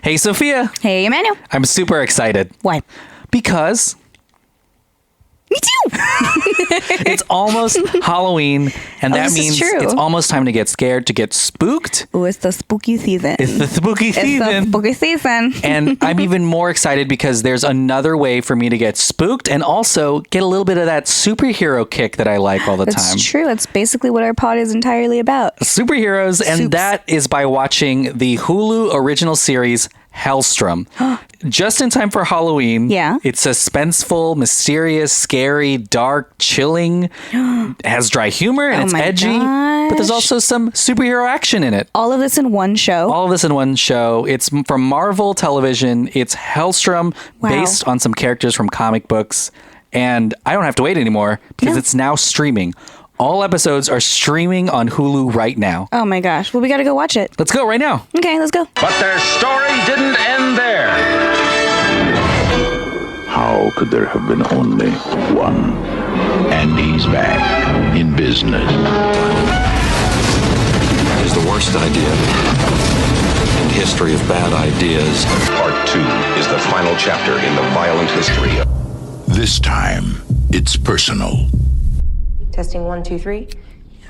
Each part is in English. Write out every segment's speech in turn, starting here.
Hey, Sophia. Hey, Emmanuel. I'm super excited. Why? Because Me too. it's almost Halloween, and that means it's almost time to get scared, to get spooked. Oh, it's the spooky season. It's the spooky season. It's the spooky season. And I'm even more excited because there's another way for me to get spooked and also get a little bit of that superhero kick that I like all the time. That's true. That's basically what our pod is entirely about. Superheroes, and that is by watching the Hulu original series Hellstrom. Just in time for Halloween. Yeah. It's suspenseful, mysterious, scary, dark, chilling. It has dry humor and it's edgy. But there's also some superhero action in it. All of this in one show? All of this in one show. It's from Marvel Television. It's Hellstrom, based on some characters from comic books. And I don't have to wait anymore because it's now streaming. All episodes are streaming on Hulu right now. Oh my gosh. Well, we got to go watch it. Let's go right now. Okay, let's go. But their story didn't end there. How could there have been only one? And he's back in business. It is the worst idea in the history of bad ideas. Part 2 is the final chapter in the violent history. This time, it's personal. Testing 1, 2, 3.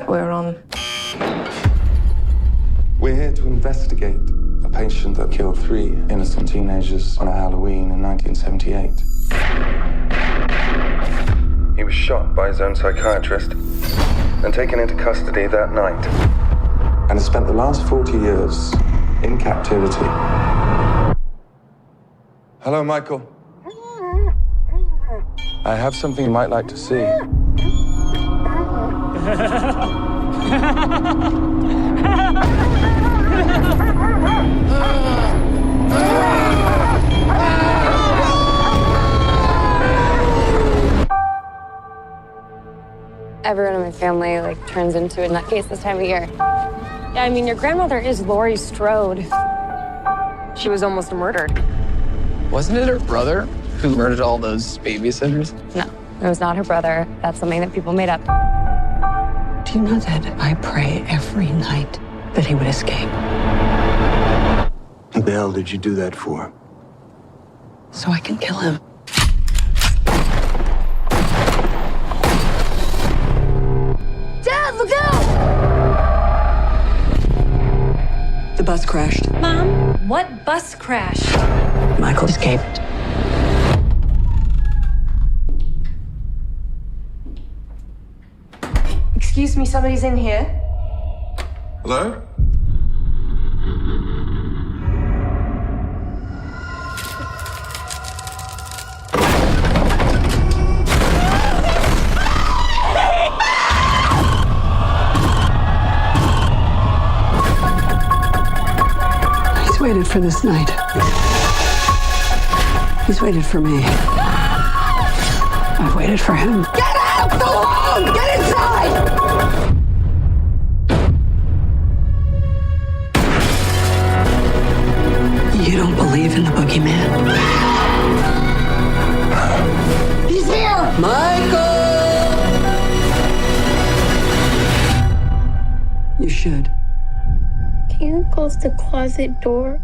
We're on. We're here to investigate a patient that killed 3 innocent teenagers on a Halloween in 1978. He was shot by his own psychiatrist and taken into custody that night, and has spent the last 40 years in captivity. Hello, Michael. I have something you might like to see. Everyone in my family turns into a nutcase this time of year. Yeah, I mean, your grandmother is Laurie Strode. She was almost murdered. Wasn't it her brother who murdered all those babysitters? No, it was not her brother. That's something that people made up. Do you know that I pray every night that he would escape? What the hell did you do that for? So I can kill him. Dad, look out! The bus crashed. Mom, what bus crash? Michael escaped. Excuse me, somebody's in here. Hello? He's waited for this night. He's waited for me. I've waited for him. Get out! Go home! Get inside! You don't believe in the boogeyman? He's here! Michael! You should. Can you close the closet door?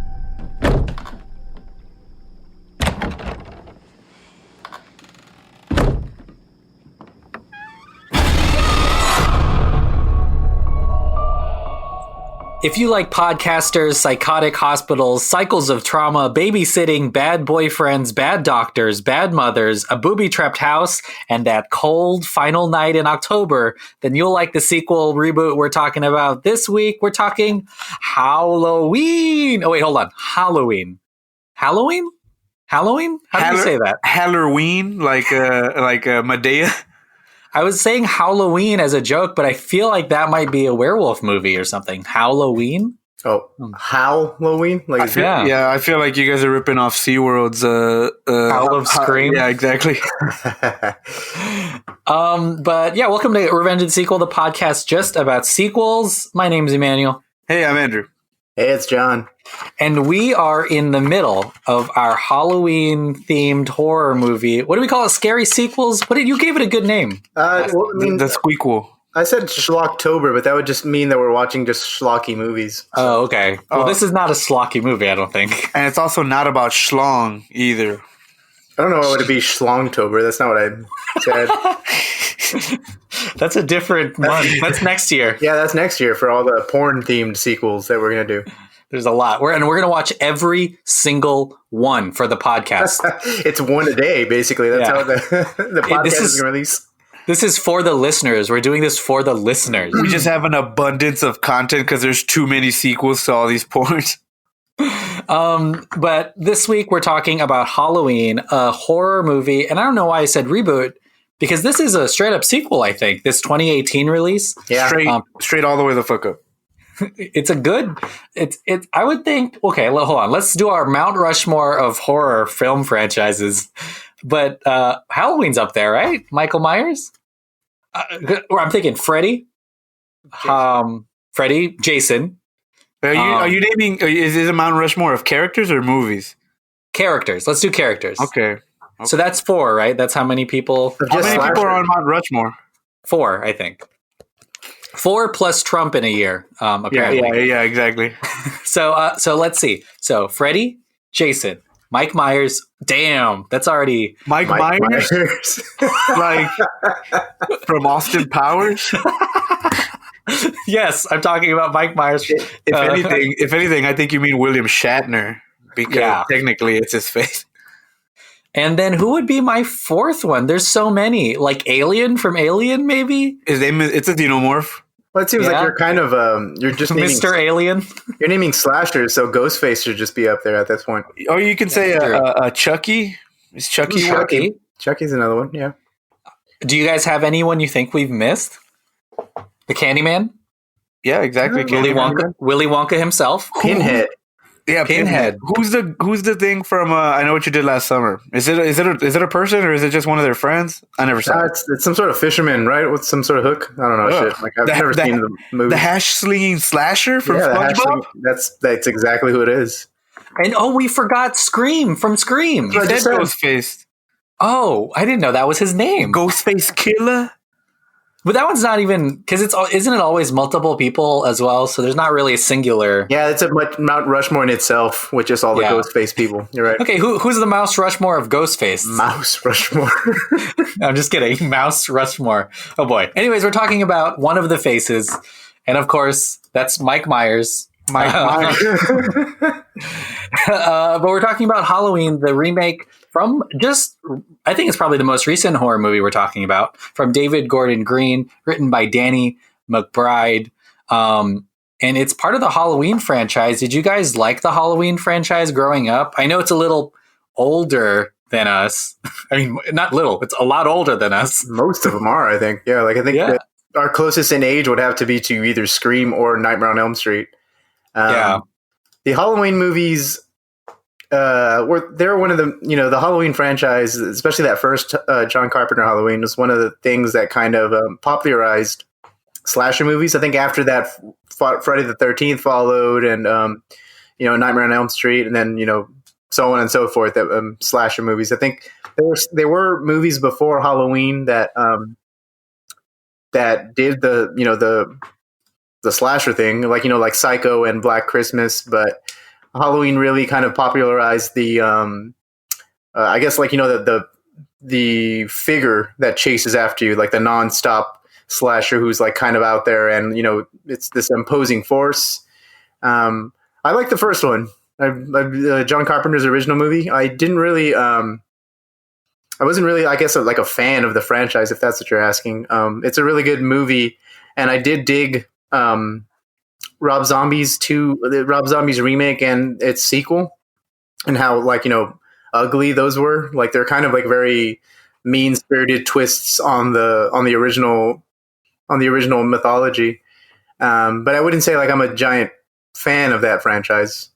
If you like podcasters, psychotic hospitals, cycles of trauma, babysitting, bad boyfriends, bad doctors, bad mothers, a booby-trapped house, and that cold final night in October, then you'll like the sequel reboot we're talking about this week. We're talking Halloween. Oh, wait, hold on. Halloween? Halloween? How do you say that? Halloween, like Medea. I was saying Halloween as a joke, but I feel like that might be a werewolf movie or something. Halloween? Oh, Halloween? I feel like you guys are ripping off SeaWorld's Howl of Scream. Yeah, exactly. But yeah, welcome to Revenge and Sequel, the podcast just about sequels. My name is Emmanuel. Hey, I'm Andrew. Hey, it's John. And we are in the middle of our Halloween-themed horror movie. What do we call it? Scary sequels? You gave it a good name. The Squeakquel. I said Schlocktober, but that would just mean that we're watching just schlocky movies. Oh, okay. Well, this is not a schlocky movie, I don't think. And it's also not about schlong either. I don't know why would it be Schlongtober. That's not what I said. That's a different month. That's next year. Yeah, that's next year for all the porn-themed sequels that we're going to do. There's a lot. We're going to watch every single one for the podcast. It's one a day, basically. That's how the podcast is going to release. This is for the listeners. We're doing this for the listeners. We just have an abundance of content because there's too many sequels to all these porns. But this week we're talking about Halloween, a horror movie. And I don't know why I said reboot, because this is a straight up sequel, I think. This 2018 release. Yeah. Straight all the way the fuck up. It's a good, I would think, okay, hold on. Let's do our Mount Rushmore of horror film franchises. But Halloween's up there, right? Michael Myers? Or I'm thinking Freddy. Freddy, Jason. Are you naming, is it a Mount Rushmore of characters or movies? Characters. Let's do characters. Okay. So that's 4, right? That's how many people? How many people are on Mount Rushmore? 4, I think. 4 plus Trump in a year, apparently. Yeah, exactly. So let's see. So Freddy, Jason, Mike Myers. Damn, that's already Mike Myers? Like from Austin Powers? Yes, I'm talking about Mike Myers. If anything, I think you mean William Shatner, because technically it's his face. And then who would be my 4th one? There's so many. Like Alien from Alien, maybe? His name it's a xenomorph. Well, it seems like you're kind of you're just Mr. Alien. You're naming slashers, so Ghostface should just be up there at this point. Or you can say Chucky. Is Chucky? Chucky's another one. Yeah. Do you guys have anyone you think we've missed? The Candyman? Yeah, exactly. Willy Wonka himself. Pinhead. Yeah, Pinhead. Who's the thing from I Know What You Did Last Summer? Is it a person or is it just one of their friends? I never saw it. It's some sort of fisherman, right? With some sort of hook. I don't know. Shit. Like I've never seen the movie. The hash slinging slasher from SpongeBob. That's exactly who it is. And we forgot Scream from Scream. He said Ghostface. Oh, I didn't know that was his name. Ghostface Killer. But that one's not even, because isn't it always multiple people as well? So there's not really a singular. Yeah, it's a Mount Rushmore in itself, with just all the Ghostface people. You're right. Okay, who's the Mouse Rushmore of Ghostface? Mouse Rushmore. I'm just kidding. Mouse Rushmore. Oh boy. Anyways, we're talking about one of the faces, and of course, that's Mike Myers. Mike Myers. But we're talking about Halloween, the remake from I think it's probably the most recent horror movie we're talking about, from David Gordon Green, written by Danny McBride. And it's part of the Halloween franchise. Did you guys like the Halloween franchise growing up? I know it's a little older than us. I mean, not little, it's a lot older than us. Most of them are, I think. Yeah, like I think that our closest in age would have to be to either Scream or Nightmare on Elm Street. The Halloween movies, they're one of the, the Halloween franchise, especially that first John Carpenter Halloween, was one of the things that kind of popularized slasher movies. I think after that, Friday the 13th followed, and Nightmare on Elm Street, and then so on and so forth. That slasher movies. I think there were movies before Halloween that did the slasher thing, like Psycho and Black Christmas, but Halloween really kind of popularized the I guess the figure that chases after you, like the nonstop slasher who's like kind of out there, and it's this imposing force. I like the first one, John Carpenter's original movie. I didn't really I wasn't really, I guess, like a fan of the franchise, if that's what you're asking. It's a really good movie, and I did dig Rob Zombie's remake and its sequel, and how ugly those were. Like they're kind of like very mean-spirited twists on the original mythology. But I wouldn't say like I'm a giant fan of that franchise.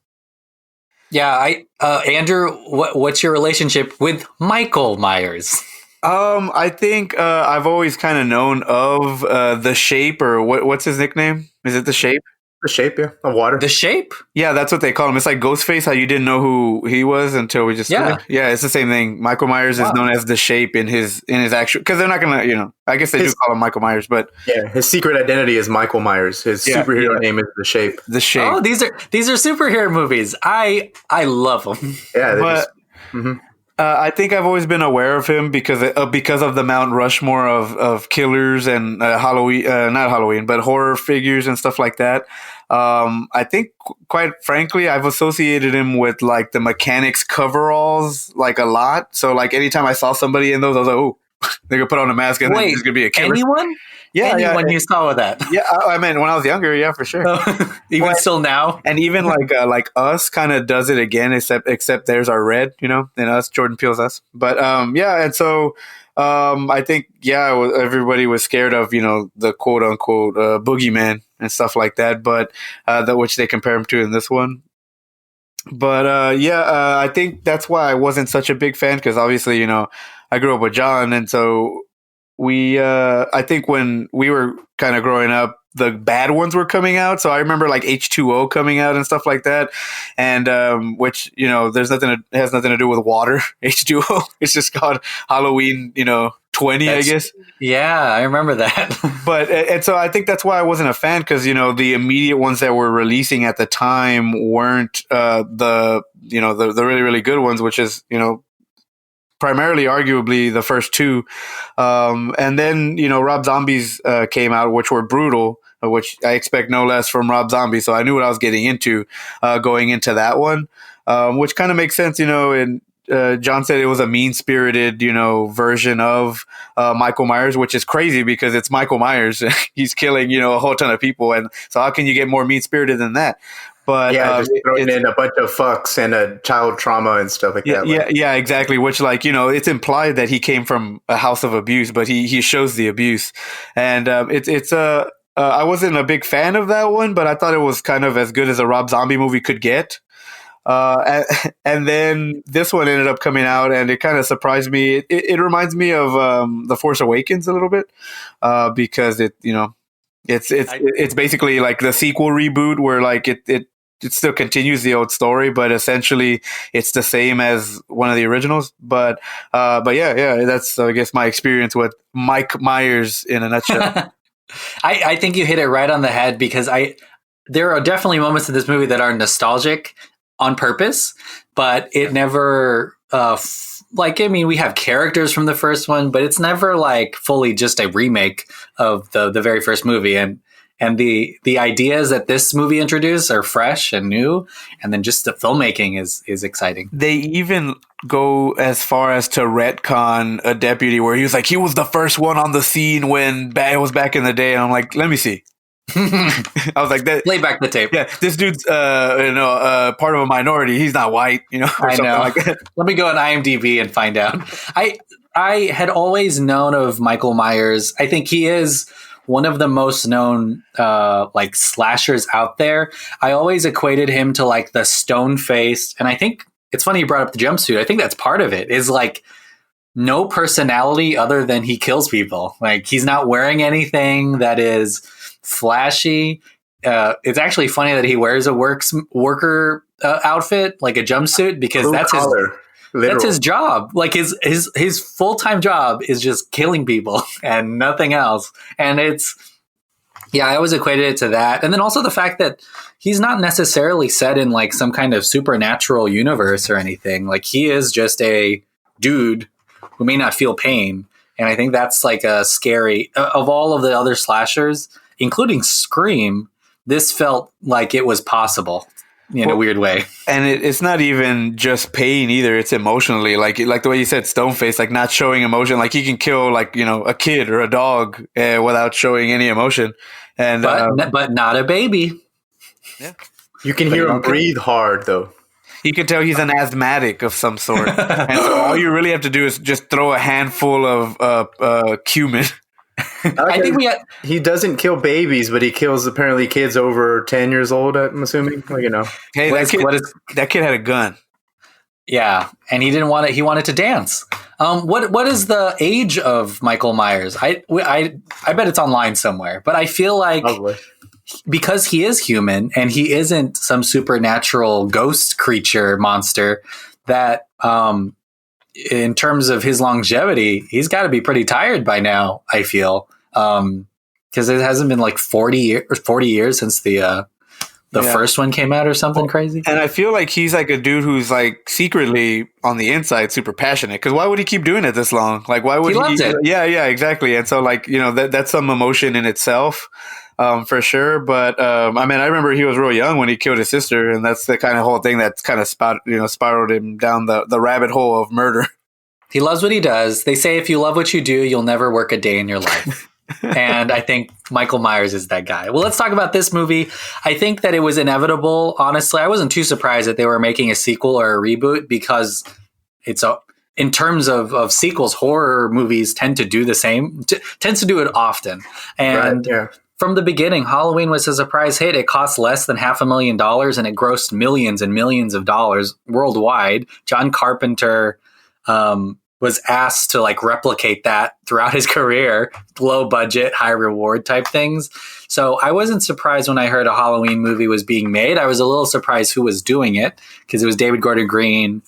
Yeah, Andrew, what's your relationship with Michael Myers? I think I've always kind of known of The Shape, or what's his nickname? Is it The Shape? The Shape, yeah, of water. The Shape? Yeah, that's what they call him. It's like Ghostface, how you didn't know who he was until we just yeah, it's the same thing. Michael Myers is known as the Shape in his actual, because they're not gonna, I guess they do call him Michael Myers, but yeah, his secret identity is Michael Myers. His superhero name is the Shape. The Shape. Oh, these are superhero movies. I love them. Yeah, I think I've always been aware of him because of the Mount Rushmore of killers and Halloween, not Halloween, but horror figures and stuff like that. I think, quite frankly, I've associated him with like the mechanics coveralls like a lot. So like anytime I saw somebody in those, I was like, oh, they're gonna put on a mask and there's gonna be a killer. Anyone? Yeah, anyone you saw with that? Yeah, I mean, when I was younger, yeah, for sure. Even still now, and even like Us kind of does it again, except theirs are red, and Us, Jordan Peele's Us. But yeah, and so I think everybody was scared of the quote unquote boogeyman and stuff like that, but which they compare him to in this one. But I think that's why I wasn't such a big fan, because obviously I grew up with John, and so. I think when we were kind of growing up, the bad ones were coming out. So I remember like H2O coming out and stuff like that. And, which, has nothing to do with water. H2O. It's just called Halloween, 20, I guess. Yeah, I remember that. But, and so I think that's why I wasn't a fan, because, the immediate ones that were releasing at the time weren't, the really, really good ones, which is, primarily, arguably, the first two. And then, Rob Zombie's came out, which were brutal, which I expect no less from Rob Zombie. So I knew what I was getting into going into that one, which kind of makes sense, and John said it was a mean-spirited, version of Michael Myers, which is crazy because it's Michael Myers. He's killing, a whole ton of people. And so how can you get more mean-spirited than that? But just throwing in a bunch of fucks and a child trauma and stuff like that. Yeah, exactly. Which, it's implied that he came from a house of abuse, but he shows the abuse, and I wasn't a big fan of that one, but I thought it was kind of as good as a Rob Zombie movie could get. And then this one ended up coming out, and it kind of surprised me. It reminds me of The Force Awakens a little bit, because it's basically like the sequel reboot where like it still continues the old story, but essentially it's the same as one of the originals. But yeah, that's I guess my experience with Mike Myers in a nutshell. I think you hit it right on the head, because there are definitely moments in this movie that are nostalgic on purpose, but it never we have characters from the first one, but it's never like fully just a remake of the very first movie. And the ideas that this movie introduced are fresh and new, and then just the filmmaking is exciting. They even go as far as to retcon a deputy where he was like, he was the first one on the scene when it was back in the day. And I'm like, let me see. I was like, that play back the tape. Yeah, this dude's part of a minority. He's not white, or something like that. Let me go on IMDb and find out. I had always known of Michael Myers. I think he is one of the most known slashers out there. I always equated him to like the stone-faced, and I think it's funny you brought up the jumpsuit. I think that's part of it, is like no personality other than he kills people. Like he's not wearing anything that is flashy. It's actually funny that he wears a worker outfit, like a jumpsuit, because that's his job. Like his full-time job is just killing people and nothing else. And I always equated it to that. And then also the fact that he's not necessarily set in like some kind of supernatural universe or anything. Like he is just a dude who may not feel pain. And I think that's like a scary, of all of the other slashers, including Scream, this felt like it was possible. In a weird way. And it's not even just pain either. It's emotionally, like the way you said, stone-faced, like not showing emotion. Like he can kill a kid or a dog without showing any emotion. And but not a baby. Yeah, you can hear him breathe hard though. You can tell he's an asthmatic of some sort. And so all you really have to do is just throw a handful of cumin. I think he doesn't kill babies, but he kills apparently kids over 10 years old, I'm assuming. Hey, that kid had a gun. Yeah, and he didn't want it. He wanted to dance. What is the age of Michael Myers? I bet it's online somewhere, but I feel like because he is human and he isn't some supernatural ghost creature monster, that in terms of his longevity, he's got to be pretty tired by now, I feel. Because it hasn't been like 40 years since the first one came out or something crazy. And I feel like he's like a dude who's like secretly on the inside super passionate. Because why would he keep doing it this long? Like, why would he? Loves it. Yeah, exactly. And so, like, that's some emotion in itself, for sure. But I mean, I remember he was real young when he killed his sister, and that's the kind of whole thing that's kind of spiraled him down the rabbit hole of murder. He loves what he does. They say if you love what you do, you'll never work a day in your life. And I think Michael Myers is that guy. Well, let's talk about this movie. I think that it was inevitable. Honestly, I wasn't too surprised that they were making a sequel or a reboot, because in terms of sequels, horror movies tend to do the same, tends to do it often. And from the beginning, Halloween was a surprise hit. It cost less than $500,000 and it grossed millions and millions of dollars worldwide. John Carpenter was asked to like replicate that throughout his career, low budget, high reward type things. So I wasn't surprised when I heard a Halloween movie was being made. I was a little surprised who was doing it, because it was David Gordon Green,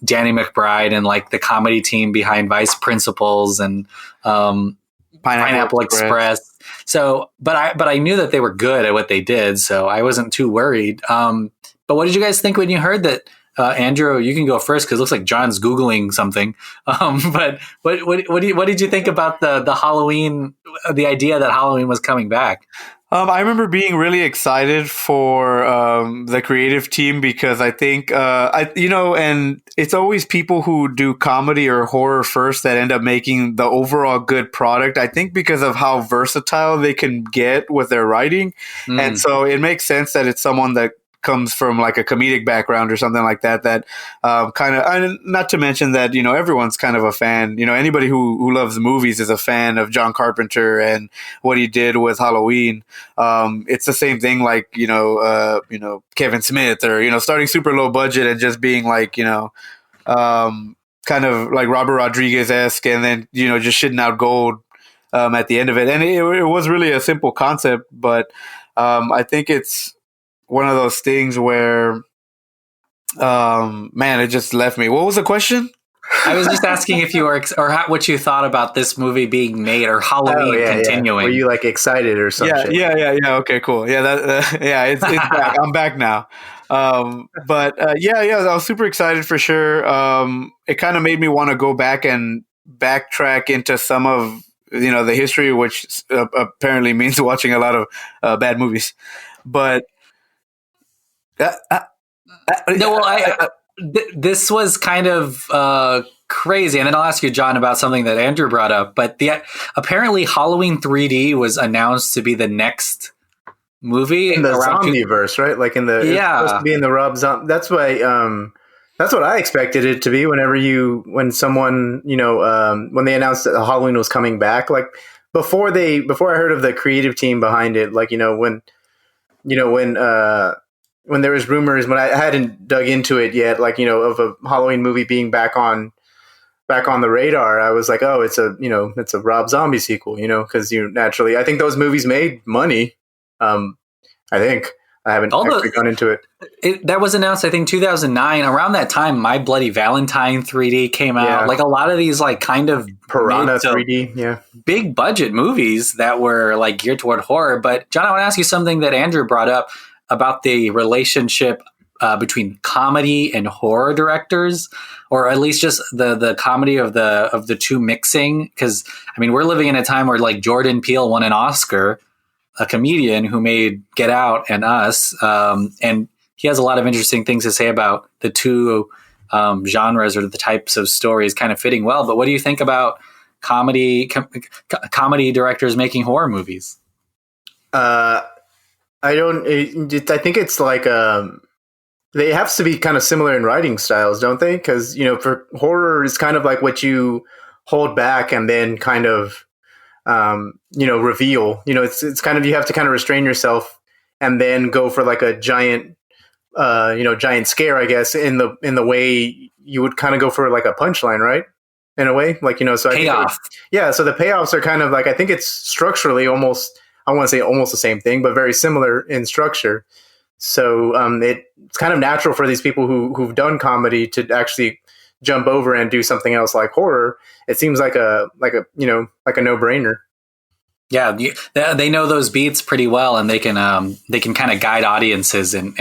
Danny McBride, and like the comedy team behind Vice Principals and Pineapple Express. So, but I knew that they were good at what they did, so I wasn't too worried. But what did you guys think when you heard that? Andrew, you can go first because it looks like John's Googling something. But what did you think about the Halloween, the idea that Halloween was coming back? I remember being really excited for the creative team, because I think, and it's always people who do comedy or horror first that end up making the overall good product. I think because of how versatile they can get with their writing. And so it makes sense that it's someone that comes from like a comedic background or something like that kind of, not to mention that, everyone's kind of a fan, anybody who loves movies is a fan of John Carpenter and what he did with Halloween. It's the same thing, like, Kevin Smith, or, starting super low budget and just being like, kind of like Robert Rodriguez-esque, and then, just shitting out gold at the end of it. And it was really a simple concept, but I think it's one of those things where, man, it just left me. What was the question? I was just asking if you were, what you thought about this movie being made, or Halloween continuing. Were you like excited or something? Yeah. Okay, cool. Yeah, it's back. I'm back now. But I was super excited for sure. It kind of made me want to go back and backtrack into some of the history, which apparently means watching a lot of bad movies. But this was kind of crazy, and then I'll ask you, John, about something that Andrew brought up. But apparently Halloween 3D was announced to be the next movie in the zombieverse, right? Like it's supposed to be in the Rob Zombie. That's why. That's what I expected it to be. When someone when they announced that Halloween was coming back, like before I heard of the creative team behind it, like when there was rumors, when I hadn't dug into it yet, like, of a Halloween movie being back on the radar, I was like, oh, it's a Rob Zombie sequel, because naturally, I think those movies made money. I think I haven't actually gone into it. That was announced, I think, 2009. Around that time, My Bloody Valentine 3D came out. Yeah. Like a lot of these, like kind of Piranha 3D, big budget movies that were like geared toward horror. But John, I want to ask you something that Andrew brought up about the relationship between comedy and horror directors, or at least just the comedy of the two mixing. Because I mean, we're living in a time where like Jordan Peele won an Oscar, a comedian who made Get Out and Us, and he has a lot of interesting things to say about the two genres or the types of stories kind of fitting well. But what do you think about comedy directors making horror movies? I think it's like they have to be kind of similar in writing styles, don't they? Because for horror is kind of like what you hold back and then kind of reveal. It's kind of, you have to kind of restrain yourself and then go for like a giant scare, I guess, in the way you would kind of go for like a punchline, right? In a way, like so. Payoff. So the payoffs are kind of like, I think it's structurally almost I want to say almost the same thing, but very similar in structure. So it's kind of natural for these people who've done comedy to actually jump over and do something else like horror. It seems like a no brainer. Yeah, they know those beats pretty well, and they can kind of guide audiences and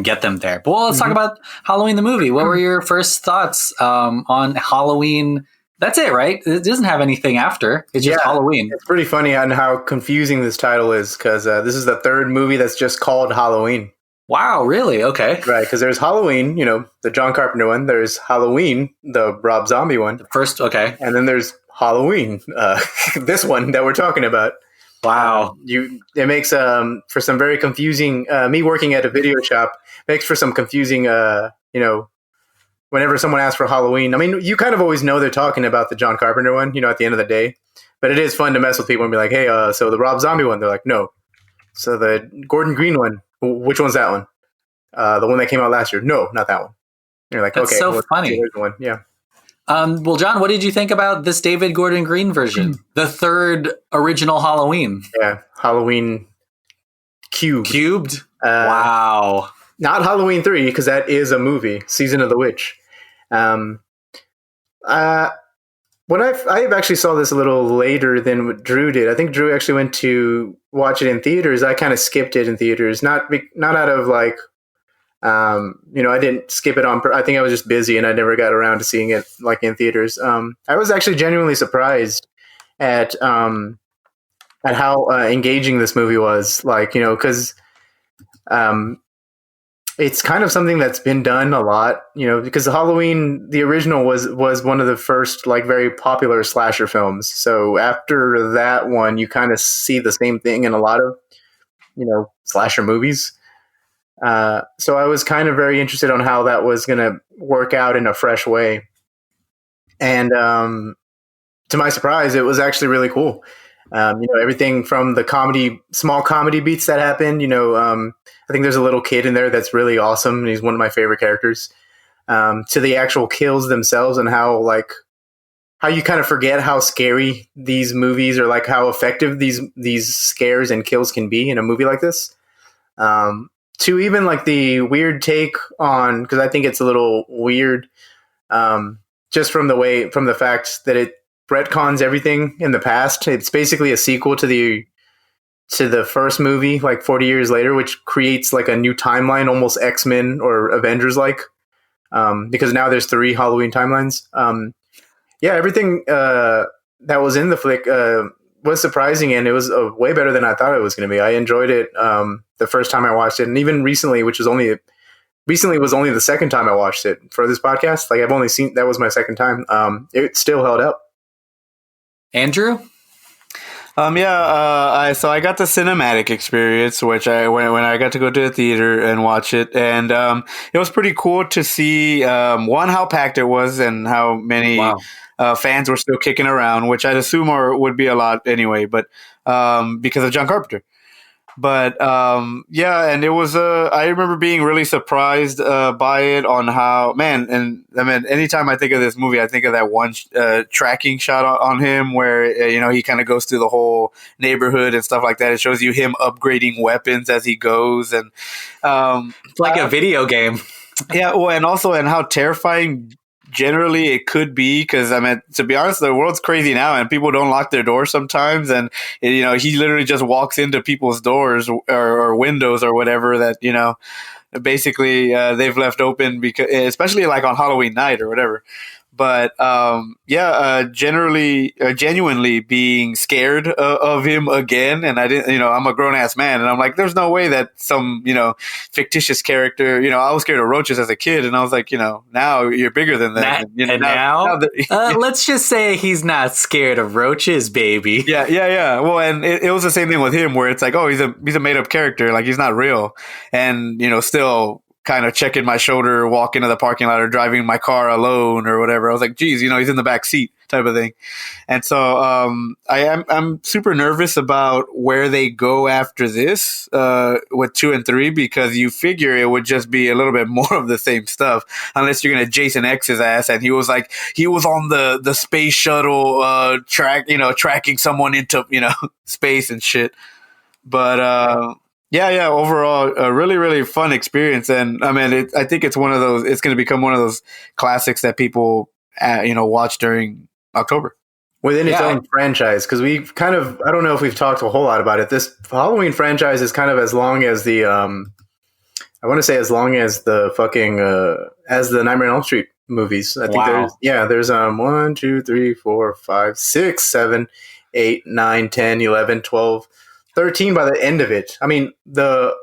get them there. But let's talk about Halloween the movie. What were your first thoughts on Halloween? That's it, right? It doesn't have anything after. It's just Halloween. It's pretty funny on how confusing this title is, because this is the third movie that's just called Halloween. Wow, really? Okay. Right, because there's Halloween, the John Carpenter one. There's Halloween, the Rob Zombie one. First, okay. And then there's Halloween, this one that we're talking about. Wow. It makes for some very confusing, me working at a video shop, makes for some confusing, whenever someone asks for Halloween. I mean, you kind of always know they're talking about the John Carpenter one, at the end of the day. But it is fun to mess with people and be like, hey, so the Rob Zombie one? They're like, no. So the Gordon Green one, which one's that one? The one that came out last year? No, not that one. You're like, that's okay. So funny. One. Yeah. Well, John, what did you think about this David Gordon Green version? The third original Halloween. Yeah, Halloween Cubed? Wow. Not Halloween 3, because that is a movie, Season of the Witch. When I actually saw this a little later than what Drew did. I think Drew actually went to watch it in theaters. I kind of skipped it in theaters, not out of like, I didn't skip it I think I was just busy and I never got around to seeing it like in theaters. I was actually genuinely surprised at how engaging this movie was, like, because it's kind of something that's been done a lot, because Halloween, the original was one of the first like very popular slasher films. So after that one, you kind of see the same thing in a lot of, slasher movies. So I was kind of very interested on how that was going to work out in a fresh way. And to my surprise, it was actually really cool. Everything from the small comedy beats that happened, I think there's a little kid in there that's really awesome. And he's one of my favorite characters, to the actual kills themselves and how you kind of forget how scary these movies are, like how effective these scares and kills can be in a movie like this. To even like the weird take on, because I think it's a little weird, just from the fact that it retcons everything in the past. It's basically a sequel to the first movie, like 40 years later, which creates like a new timeline, almost X-Men or Avengers like, because now there's 3 Halloween timelines. Everything that was in the flick was surprising, and it was way better than I thought it was going to be. I enjoyed it the first time I watched it, and even recently, was only the second time I watched it for this podcast. Like, I've only seen, that was my second time. It still held up. Andrew? So I got the cinematic experience, which when I got to go to the theater and watch it, and it was pretty cool to see one, how packed it was and how many fans were still kicking around, which I'd assume would be a lot anyway, but because of John Carpenter. But and it was I remember being really surprised by it on how, man, and I mean, anytime I think of this movie, I think of that one tracking shot on him where he kind of goes through the whole neighborhood and stuff like that. It shows you him upgrading weapons as he goes, and it's like a video game. Yeah, well, and how terrifying generally it could be, because I mean, to be honest, the world's crazy now and people don't lock their doors sometimes, and he literally just walks into people's doors or windows or whatever that basically they've left open, because especially like on Halloween night or whatever. But genuinely being scared of him again. And I didn't, I'm a grown ass man, and I'm like, there's no way that some, fictitious character, I was scared of roaches as a kid, and I was like, now you're bigger than that. Now let's just say he's not scared of roaches, baby. Yeah. Well, and it was the same thing with him, where it's like, oh, he's a made up character, like he's not real, and still kind of checking my shoulder, walk into the parking lot, or driving my car alone or whatever. I was like, geez, he's in the back seat type of thing. And so I'm super nervous about where they go after this with 2 and 3, because you figure it would just be a little bit more of the same stuff, unless you're going to Jason X his ass. And he was on the space shuttle tracking someone into, space and shit. But yeah, overall, a really, really fun experience. And I mean, I think it's one of those. It's going to become one of those classics that people, watch during October within its own franchise. Because we've kind of, I don't know if we've talked a whole lot about it. This Halloween franchise is kind of as long as the, I want to say as long as the fucking as the Nightmare on Elm Street movies. I think there's 1, 2, 3, 4, 5, 6, 7, 8, 9, 10, 11, 12, 13 by the end of it. I mean, the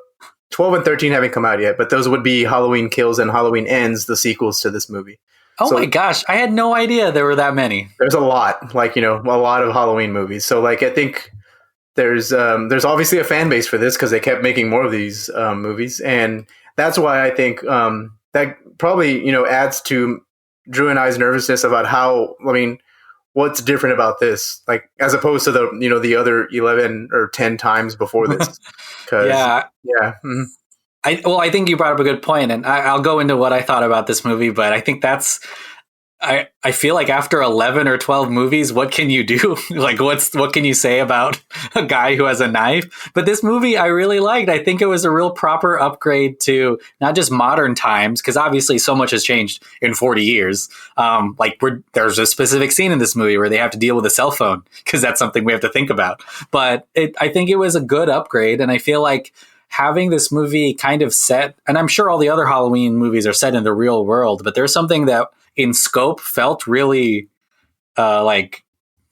12 and 13 haven't come out yet, but those would be Halloween Kills and Halloween Ends, the sequels to this movie. Oh my gosh, I had no idea there were that many. There's a lot, like, a lot of Halloween movies. So like, I think there's obviously a fan base for this because they kept making more of these movies. And that's why I think that probably, adds to Drew and I's nervousness about what's different about this, like, as opposed to the other 11 or 10 times before this. Yeah. Mm-hmm. I think you brought up a good point, and I'll go into what I thought about this movie, but I think I feel like after 11 or 12 movies, what can you do? Like, what can you say about a guy who has a knife? But this movie I really liked. I think it was a real proper upgrade to not just modern times, because obviously so much has changed in 40 years. There's a specific scene in this movie where they have to deal with a cell phone, because that's something we have to think about. But I think it was a good upgrade, and I feel like having this movie kind of set, and I'm sure all the other Halloween movies are set in the real world, but there's something that in scope felt really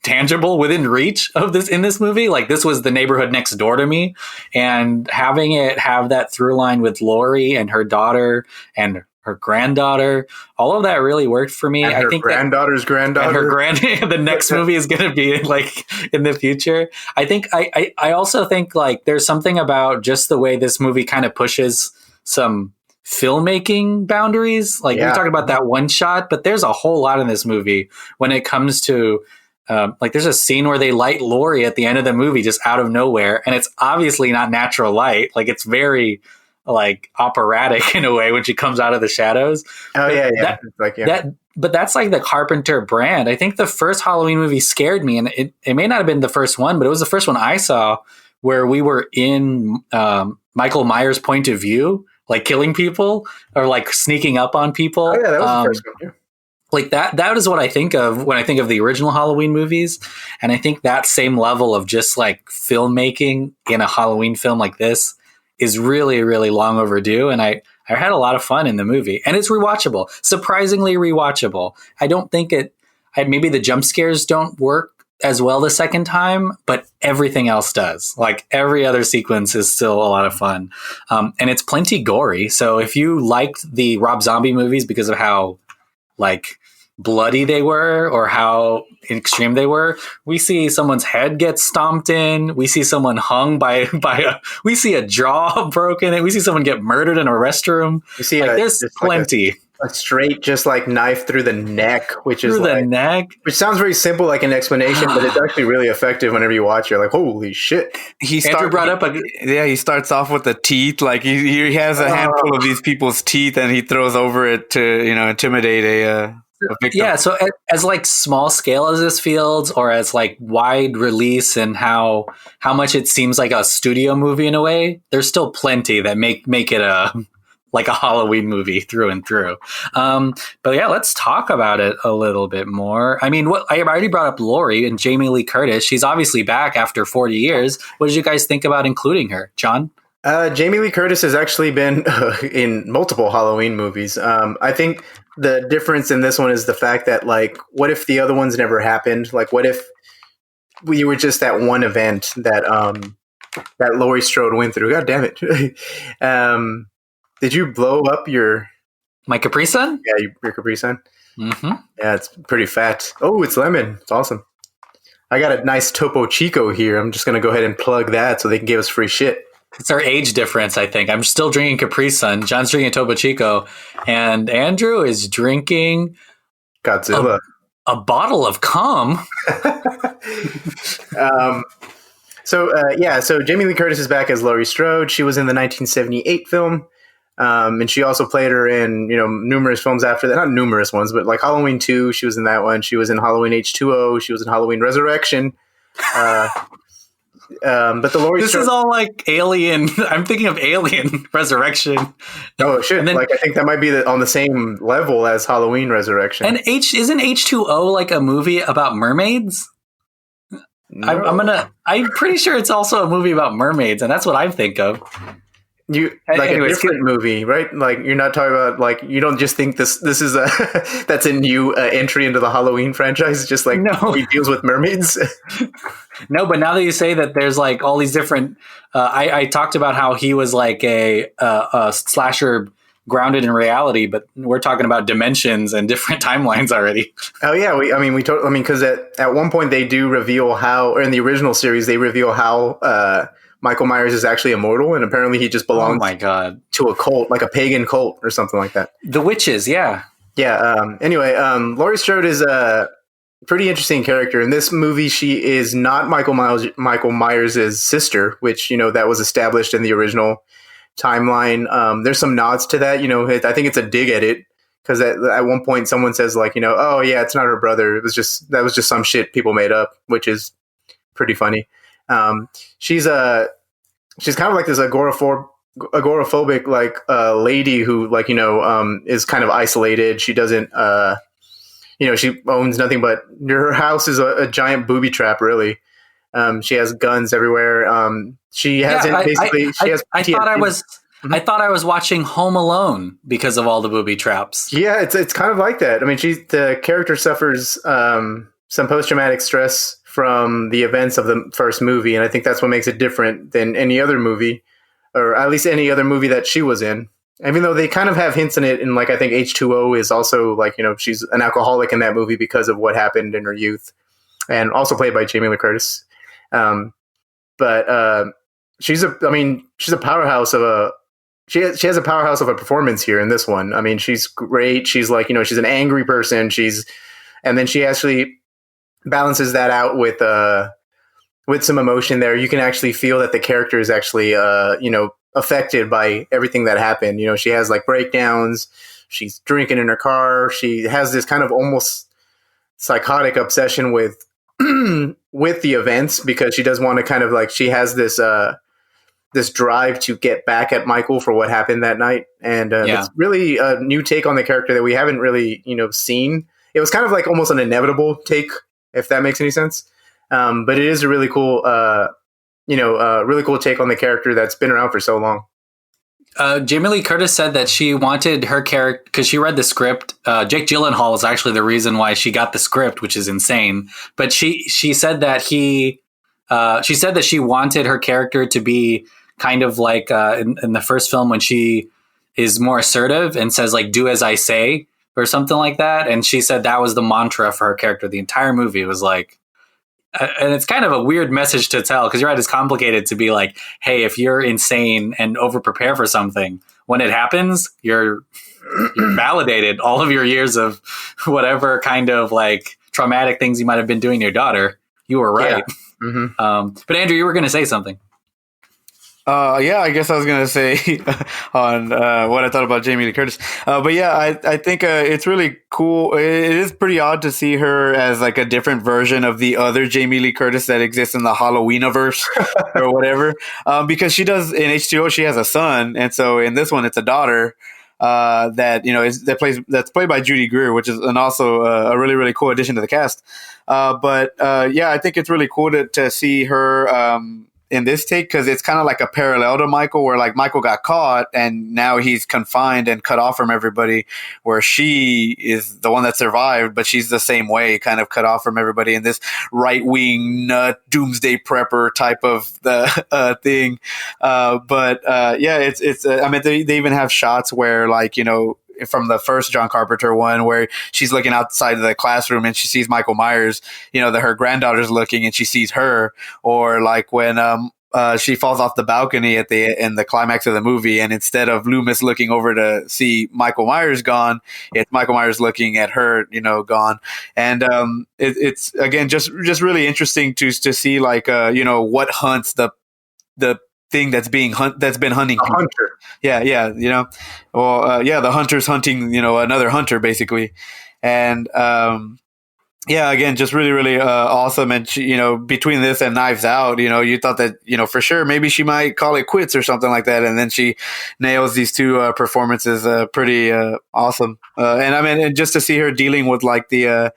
tangible within reach of this in this movie. Like, this was the neighborhood next door to me, and having it have that through line with Laurie and her daughter and her granddaughter, all of that really worked for me. And I think granddaughter's granddaughter. And the next movie is going to be like in the future. I think I also think like there's something about just the way this movie kind of pushes some filmmaking boundaries. Like, we talked about that one shot, but there's a whole lot in this movie when it comes to there's a scene where they light Laurie at the end of the movie just out of nowhere, and it's obviously not natural light. Like, it's very like operatic in a way when she comes out of the shadows. But that's like the Carpenter brand. I think the first Halloween movie scared me, and it may not have been the first one, but it was the first one I saw where we were in Michael Myers' point of view, like killing people or like sneaking up on people. Oh yeah, that was the first one. Yeah. Like that is what I think of when I think of the original Halloween movies. And I think that same level of just like filmmaking in a Halloween film like this is really, really long overdue. And I had a lot of fun in the movie, and it's rewatchable, surprisingly rewatchable. I don't think maybe the jump scares don't work as well the second time, but everything else does. Like, every other sequence is still a lot of fun. And it's plenty gory. So if you liked the Rob Zombie movies because of how like bloody they were or how extreme they were, we see someone's head get stomped in. We see someone hung we see a jaw broken, and we see someone get murdered in a restroom. You see, there's plenty. A straight, just like knife through the neck, which sounds very simple, like an explanation, but it's actually really effective. Whenever you watch, you're like, holy shit. He starts off with the teeth. Like, he has a handful of these people's teeth, and he throws over it to intimidate a victim. Yeah, so as like small scale as this feels, or as like wide release, and how much it seems like a studio movie in a way, there's still plenty that make it a Halloween movie through and through. But yeah, let's talk about it a little bit more. I mean, I already brought up Laurie and Jamie Lee Curtis. She's obviously back after 40 years. What did you guys think about including her? John? Jamie Lee Curtis has actually been in multiple Halloween movies. I think the difference in this one is the fact that, like, what if the other ones never happened? Like, what if we were just that one event that Laurie Strode went through? God damn it. Did you blow up my Capri Sun? Yeah, your Capri Sun. Mm-hmm. Yeah, it's pretty fat. Oh, it's lemon. It's awesome. I got a nice Topo Chico here. I'm just going to go ahead and plug that so they can give us free shit. It's our age difference, I think. I'm still drinking Capri Sun. John's drinking Topo Chico. And Andrew is drinking Godzilla. A bottle of cum. So Jamie Lee Curtis is back as Laurie Strode. She was in the 1978 film. And she also played her in, numerous films after that. Not numerous ones, but like Halloween 2, she was in that one. She was in Halloween H2O. She was in Halloween Resurrection. But the Laurie This is all like Alien. I'm thinking of Alien Resurrection. Oh shit! Then, like I think that might be on the same level as Halloween Resurrection. And isn't H2O like a movie about mermaids? No. I'm pretty sure it's also a movie about mermaids, and that's what I think of. You like Anyways, a different movie, right? Like you're not talking about like you don't just think this is a that's a new entry into the Halloween franchise. Just like No. he deals with mermaids. No, but now that you say that, there's like all these different. I talked about how he was like a slasher grounded in reality, but we're talking about dimensions and different timelines already. Oh yeah, because at one point they do reveal how, or in the original series they reveal how Michael Myers is actually immortal, and apparently he just belongs. Oh my god! To a cult, like a pagan cult or something like that. The witches, yeah, yeah. Anyway, Laurie Strode is a pretty interesting character in this movie. She is not Michael Myers' sister, which that was established in the original timeline. There's some nods to that. I think it's a dig at it because at one point someone says like, oh yeah, it's not her brother. That was just some shit people made up, which is pretty funny. She's kind of like this agoraphobic like lady who like is kind of isolated. She doesn't she owns nothing but her house is a giant booby trap really. She has guns everywhere. She hasn't I thought I was watching Home Alone because of all the booby traps. Yeah, it's kind of like that. I mean, the character suffers some post-traumatic stress from the events of the first movie, and I think that's what makes it different than any other movie, or at least any other movie that she was in. Even though they kind of have hints in it, and like I think H2O is also like she's an alcoholic in that movie because of what happened in her youth, and also played by Jamie Lee Curtis. But she's a powerhouse of a. She has a powerhouse of a performance here in this one. I mean, she's great. She's like she's an angry person. And then she actually balances that out with some emotion there. You can actually feel that the character is actually affected by everything that happened. She has like breakdowns. She's drinking in her car. She has this kind of almost psychotic obsession with with the events because she does want to kind of like she has this drive to get back at Michael for what happened that night. And it's really a new take on the character that we haven't really seen. It was kind of like almost an inevitable take, if that makes any sense. But it is a really cool, really cool take on the character that's been around for so long. Jamie Lee Curtis said that she wanted her character because she read the script. Jake Gyllenhaal was actually the reason why she got the script, which is insane. But she said that she said that she wanted her character to be kind of like in the first film when she is more assertive and says like "do as I say" or something like that. And she said that was the mantra for her character. The entire movie was like. And it's kind of a weird message to tell because you're right. It's complicated to be like, hey, if you're insane and over prepare for something, when it happens, you're validated all of your years of whatever kind of like traumatic things you might have been doing to your daughter. You were right. Yeah. Mm-hmm. But Andrew, you were going to say something. I guess I was going to say on what I thought about Jamie Lee Curtis. But yeah, I think it's really cool. It is pretty odd to see her as like a different version of the other Jamie Lee Curtis that exists in the Halloweeniverse or whatever. Because she does in H2O, she has a son. And so in this one, it's a daughter that's played by Judy Greer, which is also a really, really cool addition to the cast. But I think it's really cool to see her in this take because it's kind of like a parallel to Michael where like Michael got caught and now he's confined and cut off from everybody where she is the one that survived, but she's the same way, kind of cut off from everybody in this right-wing nut doomsday prepper type of the thing. It's I mean, they even have shots where like, from the first John Carpenter one where she's looking outside of the classroom and she sees Michael Myers, her granddaughter's looking and she sees her, or like when she falls off the balcony in the climax of the movie, and instead of Loomis looking over to see Michael Myers gone, it's Michael Myers looking at her, gone. And it's again just really interesting to see like what hunts the thing that's been hunting a hunter. The hunter's hunting another hunter basically. And Yeah, again, just really, really awesome. And she, between this and Knives Out, you thought that, for sure maybe she might call it quits or something like that, and then she nails these two performances, pretty awesome. And I mean, and just to see her dealing with me and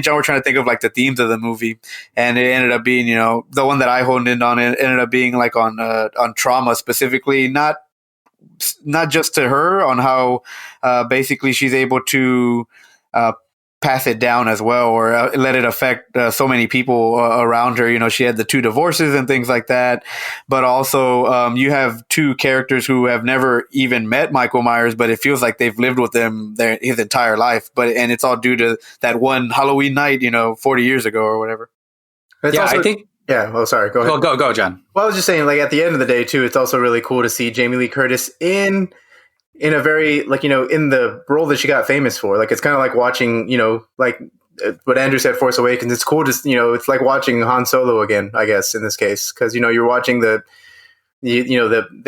John were trying to think of like the themes of the movie, and it ended up being, the one that I honed in on, it ended up being like on trauma specifically, not just to her, on how basically she's able to pass it down as well, or let it affect so many people around her. She had the 2 divorces and things like that, but also you have 2 characters who have never even met Michael Myers, but it feels like they've lived with him his entire life. And it's all due to that one Halloween night, 40 years ago or whatever. It's yeah, also, I think. Yeah. Oh, sorry. Go ahead. Go, John. Well, I was just saying, like, at the end of the day, too, it's also really cool to see Jamie Lee Curtis in a very, like, in the role that she got famous for. Like, it's kind of like watching, like what Andrew said, Force Awakens. It's cool to, it's like watching Han Solo again, I guess, in this case, because, you're watching the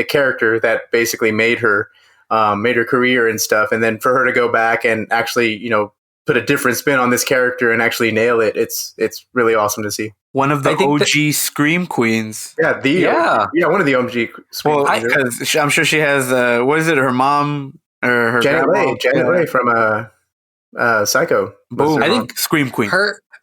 character that basically made her career and stuff. And then for her to go back and actually, put a different spin on this character and actually nail it. It's really awesome to see. One of the OG Scream Queens. Yeah, one of the OG Scream Queens. Because I'm sure she has, what is it, her mom or her Janet grandma? Leigh. Janet Leigh from Psycho. Boom. I think Scream Queen.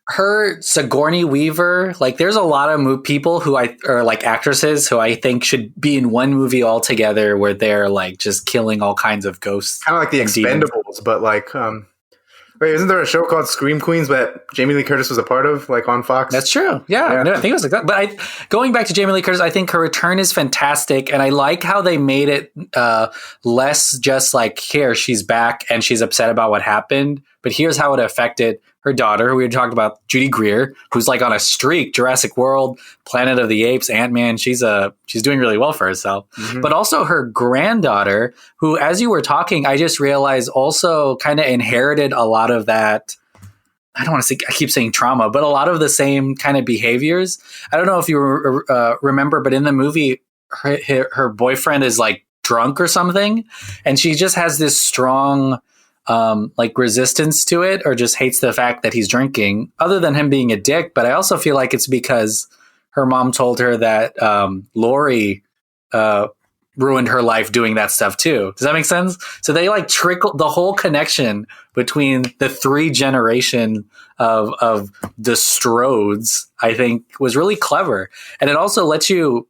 Her Sigourney Weaver, like there's a lot of people who are like actresses who I think should be in one movie altogether where they're like just killing all kinds of ghosts. Kind of like the Expendables, but like, wait, isn't there a show called Scream Queens that Jamie Lee Curtis was a part of, like on Fox? That's true. Yeah. No, I think it was like that. But going back to Jamie Lee Curtis, I think her return is fantastic, and I like how they made it less just like, here, she's back and she's upset about what happened, but here's how it affected her daughter, who we had talked about, Judy Greer, who's like on a streak, Jurassic World, Planet of the Apes, Ant-Man. She's doing really well for herself. Mm-hmm. But also her granddaughter, who, as you were talking, I just realized also kind of inherited a lot of that. I don't want to say, I keep saying trauma, but a lot of the same kind of behaviors. I don't know if you remember, but in the movie, her boyfriend is like drunk or something, and she just has this strong like resistance to it, or just hates the fact that he's drinking, other than him being a dick. But I also feel like it's because her mom told her that Laurie ruined her life doing that stuff too. Does that make sense? So they like trickle the whole connection between the 3 generation of the Strodes, I think was really clever. And it also lets you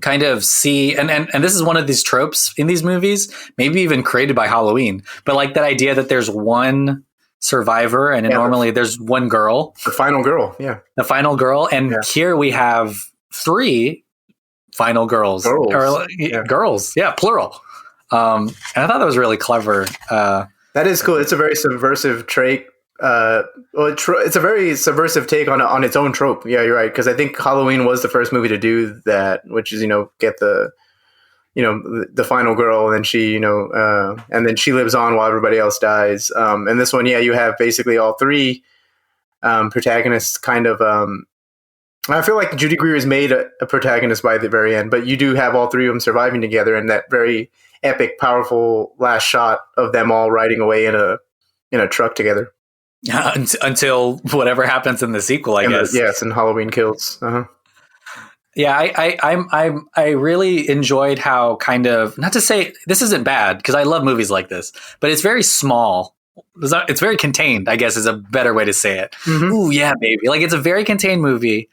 kind of see, and this is one of these tropes in these movies, maybe even created by Halloween, but like that idea that there's one survivor and normally there's one girl. The final girl, yeah. The final girl. And here we have 3 final girls. Girls, yeah, plural. And I thought that was really clever. That is cool. It's a very subversive trait. It's a very subversive take on its own trope. Yeah, you're right. Because I think Halloween was the first movie to do that, which is, get the, the final girl, and then she, and then she lives on while everybody else dies. And this one, you have basically all 3 protagonists kind of. I feel like Judy Greer is made a protagonist by the very end, but you do have all 3 of them surviving together, and that very epic, powerful last shot of them all riding away in a truck together. Until whatever happens in the sequel, I guess. Yes, and Halloween Kills. Uh-huh. Yeah, I really enjoyed how kind of, not to say this isn't bad, because I love movies like this, but it's very small. It's very contained, I guess is a better way to say it. Mm-hmm. Ooh, yeah, baby. Like, it's a very contained movie.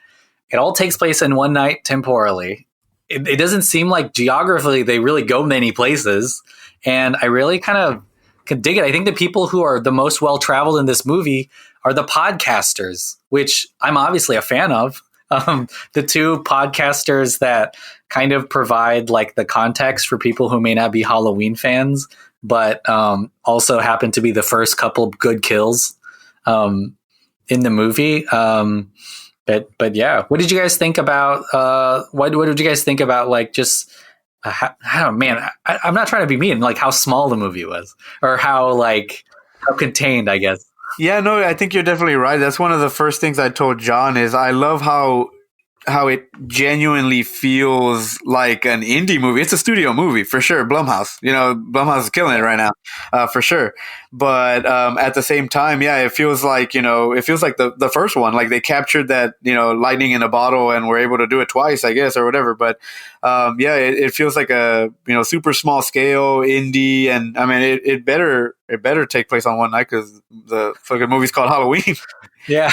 It all takes place in one night temporally. It doesn't seem like geographically they really go many places. And I really kind of can dig it. I think the people who are the most well-traveled in this movie are the podcasters, which I'm obviously a fan of. The 2 podcasters that kind of provide like the context for people who may not be Halloween fans, but also happen to be the first couple good kills in the movie. But yeah, what did you guys think about? What did you guys think about? Like, just I don't know, man. I'm not trying to be mean. Like, how small the movie was, or how contained, I guess. Yeah, no, I think you're definitely right. That's one of the first things I told John is I love how genuinely feels like an indie movie. It's a studio movie for sure. Blumhouse, Blumhouse is killing it right now, for sure. But at the same time, yeah, it feels like the first one. Like they captured that lightning in a bottle and were able to do it twice, I guess, or whatever. But yeah, it feels like a super small scale indie, and I mean it better take place on one night because the fucking movie's called Halloween. Yeah.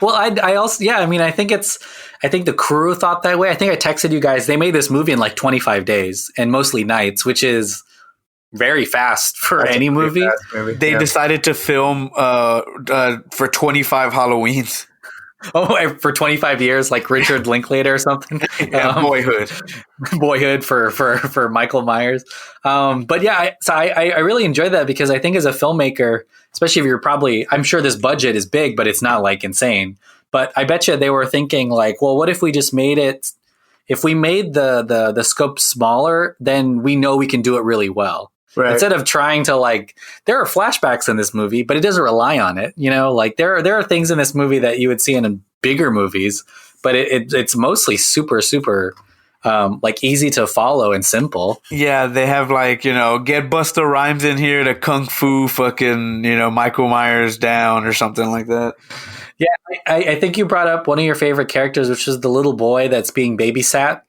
Well, I also, yeah, I mean, I think the crew thought that way. I think I texted you guys. They made this movie in like 25 days and mostly nights, which is very fast for any movie. They decided to film for 25 Halloweens. Oh, for 25 years, like Richard Linklater or something. Yeah, Boyhood for Michael Myers. But yeah, I really enjoyed that because I think as a filmmaker, especially if you're I'm sure this budget is big, but it's not like insane. But I bet you they were thinking like, well, what if we just made it? If we made the scope smaller, then we know we can do it really well. Right. Instead of trying to there are flashbacks in this movie, but it doesn't rely on it. Like there are things in this movie that you would see in bigger movies, but it's mostly super, super easy to follow and simple. Yeah, they have get Busta Rhymes in here to kung fu fucking Michael Myers down or something like that. Yeah, I think you brought up one of your favorite characters, which is the little boy that's being babysat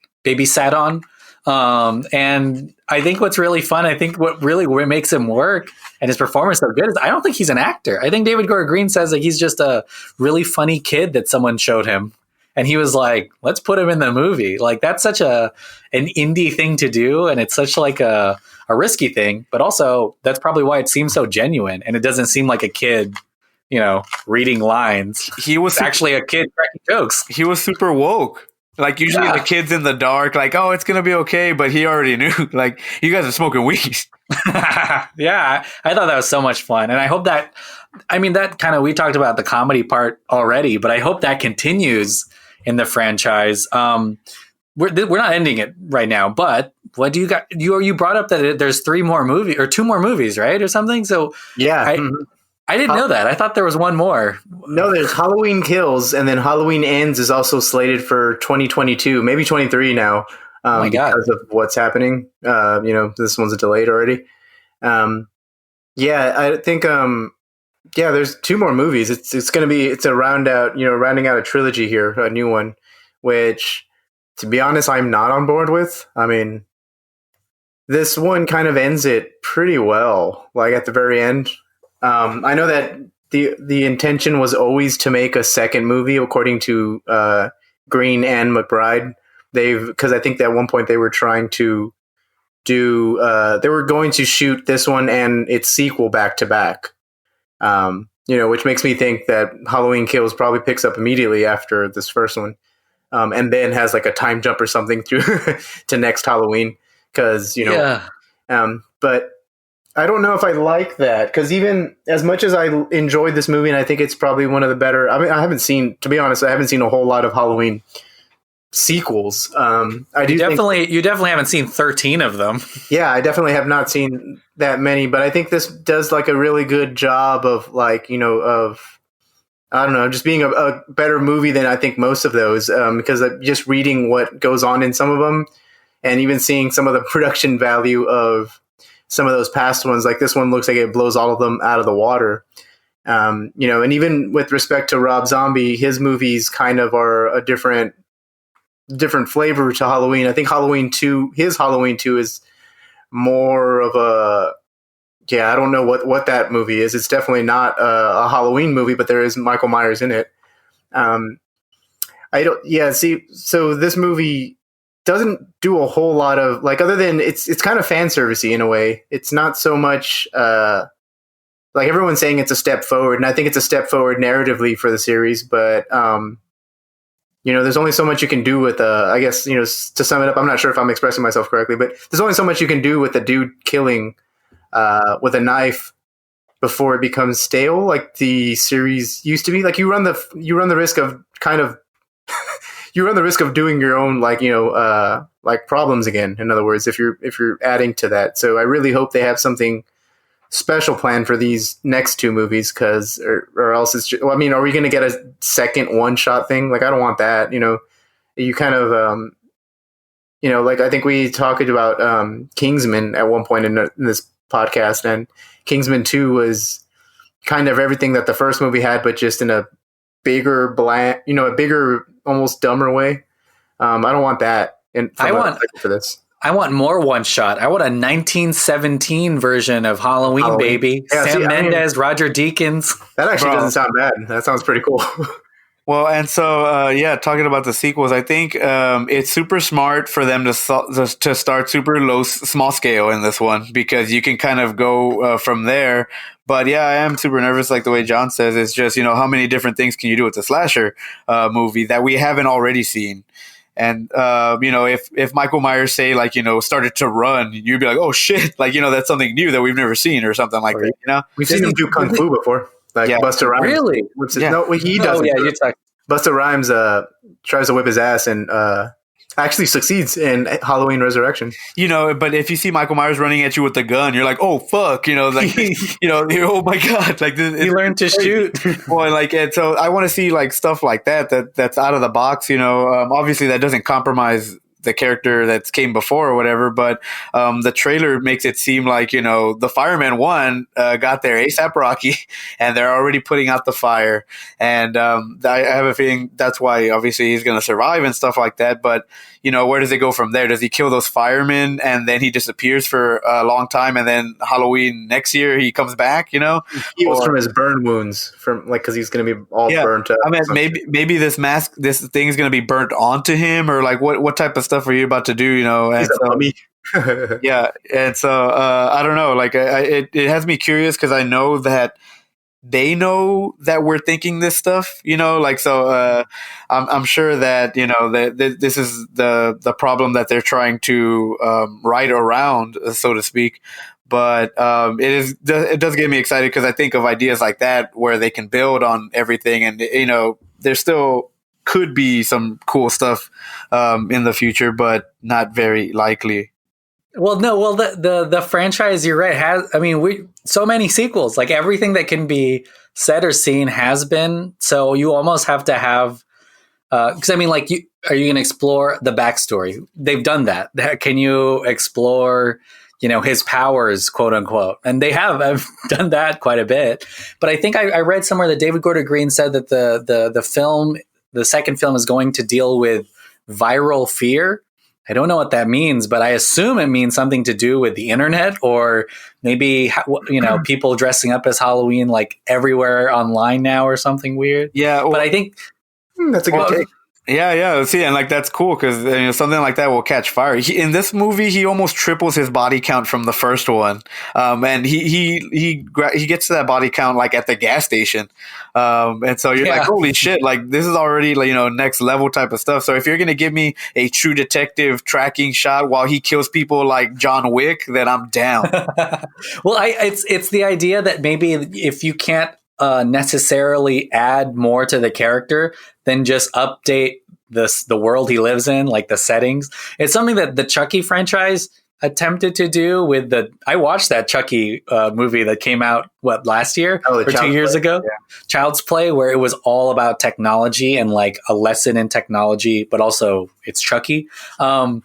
on. And I think what's really fun, I think what makes him work and his performance so good is I don't think he's an actor. I think David Gore Green says he's just a really funny kid that someone showed him. And he was like, let's put him in the movie. Like that's such an indie thing to do. And it's such a risky thing, but also that's probably why it seems so genuine. And it doesn't seem like a kid, reading lines. He was actually a kid cracking jokes. He was super woke. Like usually the kid's in the dark, like, oh, it's going to be okay. But he already knew, like, you guys are smoking weed. Yeah, I thought that was so much fun. And I hope that, we talked about the comedy part already, but I hope that continues in the franchise. We're not ending it right now, but what do you got? You brought up that there's 2 more movies, right? Or something. So yeah. I didn't know that. I thought there was one more. No, there's Halloween Kills, and then Halloween Ends is also slated for 2022, maybe 23 now. Oh my God. Because of what's happening. This one's delayed already. Yeah, I think. There's 2 more movies. It's a rounding out a trilogy here, a new one, which, to be honest, I'm not on board with. I mean, this one kind of ends it pretty well, like at the very end. I know that the intention was always to make a second movie, according to Green and McBride. Because I think at one point they were trying to do, they were going to shoot this one and its sequel back to back. Which makes me think that Halloween Kills probably picks up immediately after this first one, and then has like a time jump or something through to next Halloween. Because but I don't know if I like that, because even as much as I enjoyed this movie, and I think it's probably one of the better. I mean, to be honest, I haven't seen a whole lot of Halloween sequels. You definitely haven't seen 13 of them. Yeah, I definitely have not seen that many, but I think this does like a really good job of just being a better movie than I think most of those, because just reading what goes on in some of them, and even seeing some of the production value of some of those past ones, like this one looks like it blows all of them out of the water. And even with respect to Rob Zombie, his movies kind of are a different flavor to Halloween. I think his Halloween 2 is more of a, I don't know what that movie is. It's definitely not a Halloween movie, but there is Michael Myers in it. So this movie doesn't do a whole lot of, other than it's kind of fan servicey in a way. It's not so much everyone's saying it's a step forward, and I think it's a step forward narratively for the series, but there's only so much you can do with I guess, to sum it up, I'm not sure if I'm expressing myself correctly, but there's only so much you can do with a dude killing with a knife before it becomes stale, like the series used to be. Like you run the risk of kind of you run the risk of doing your own problems again. In other words, if you're adding to that. So I really hope they have something special planned for these next 2 movies, or else it's just, are we going to get a second one shot thing? Like, I don't want that, you kind of like I think we talked about Kingsman at one point in this podcast, and Kingsman 2 was kind of everything that the first movie had, but just in a bigger bland, a bigger, almost dumber way. I don't want that. For this. I want more one shot. I want a 1917 version of Halloween. Baby. Yeah, Sam Mendes, Roger Deakins. That actually doesn't sound bad. That sounds pretty cool. Well, and so, talking about the sequels, I think it's super smart for them to start super small scale in this one, because you can kind of go from there. But yeah, I am super nervous, like the way John says. It's just, how many different things can you do with the slasher movie that we haven't already seen? And, if Michael Myers, say, like, started to run, you'd be like, oh, shit, like, that's something new that we've never seen or something like that, We've seen him do Kung Fu before. Like Busta Rhymes. Really? No, he doesn't. Busta Rhymes tries to whip his ass and actually succeeds in Halloween Resurrection. But if you see Michael Myers running at you with a gun, you're like, oh fuck, like, oh my god, like this, he learned to shoot. Boy, like, and so I want to see like stuff like that's out of the box. Obviously that doesn't compromise the character that came before or whatever, but the trailer makes it seem like the Fireman 1 got there ASAP Rocky, and they're already putting out the fire, and I have a feeling that's why obviously he's going to survive and stuff like that. But where does it go from there? Does he kill those firemen and then he disappears for a long time, and then Halloween next year he comes back? He heals from his burn wounds, because he's going to be all burnt up. I mean, maybe this thing is going to be burnt onto him, or like what type of stuff are you about to do? And he's a mummy. Yeah, and so I don't know. Like, it has me curious, because I know that they know that we're thinking this stuff, so I'm sure that that this is the problem that they're trying to right around, so to speak. But it does get me excited, because I think of ideas like that where they can build on everything, and there still could be some cool stuff in the future, but not very likely. Well, no. Well, the franchise, you're right, has. I mean, so many sequels. Like, everything that can be said or seen has been. So you almost have to have. Because I mean, like, are you going to explore the backstory? They've done that. Can you explore, his powers, quote unquote? And they have. I've done that quite a bit. But I think I read somewhere that David Gordon Green said that the second film is going to deal with viral fear. I don't know what that means, but I assume it means something to do with the internet, or maybe, people dressing up as Halloween like everywhere online now, or something weird. Yeah. But I think that's a good take. Yeah. See, and like that's cool, because something like that will catch fire. In this movie, he almost triples his body count from the first one, and he gets to that body count like at the gas station, and so you're like, holy shit! Like, this is already next level type of stuff. So if you're gonna give me a true detective tracking shot while he kills people like John Wick, then I'm down. Well, it's the idea that maybe if you can't necessarily add more to the character than just update the world he lives in, like the settings. It's something that the Chucky franchise attempted to do with I watched that Chucky movie that came out last year or 2 years ago, Child's Play, where it was all about technology and like a lesson in technology, but also it's Chucky. I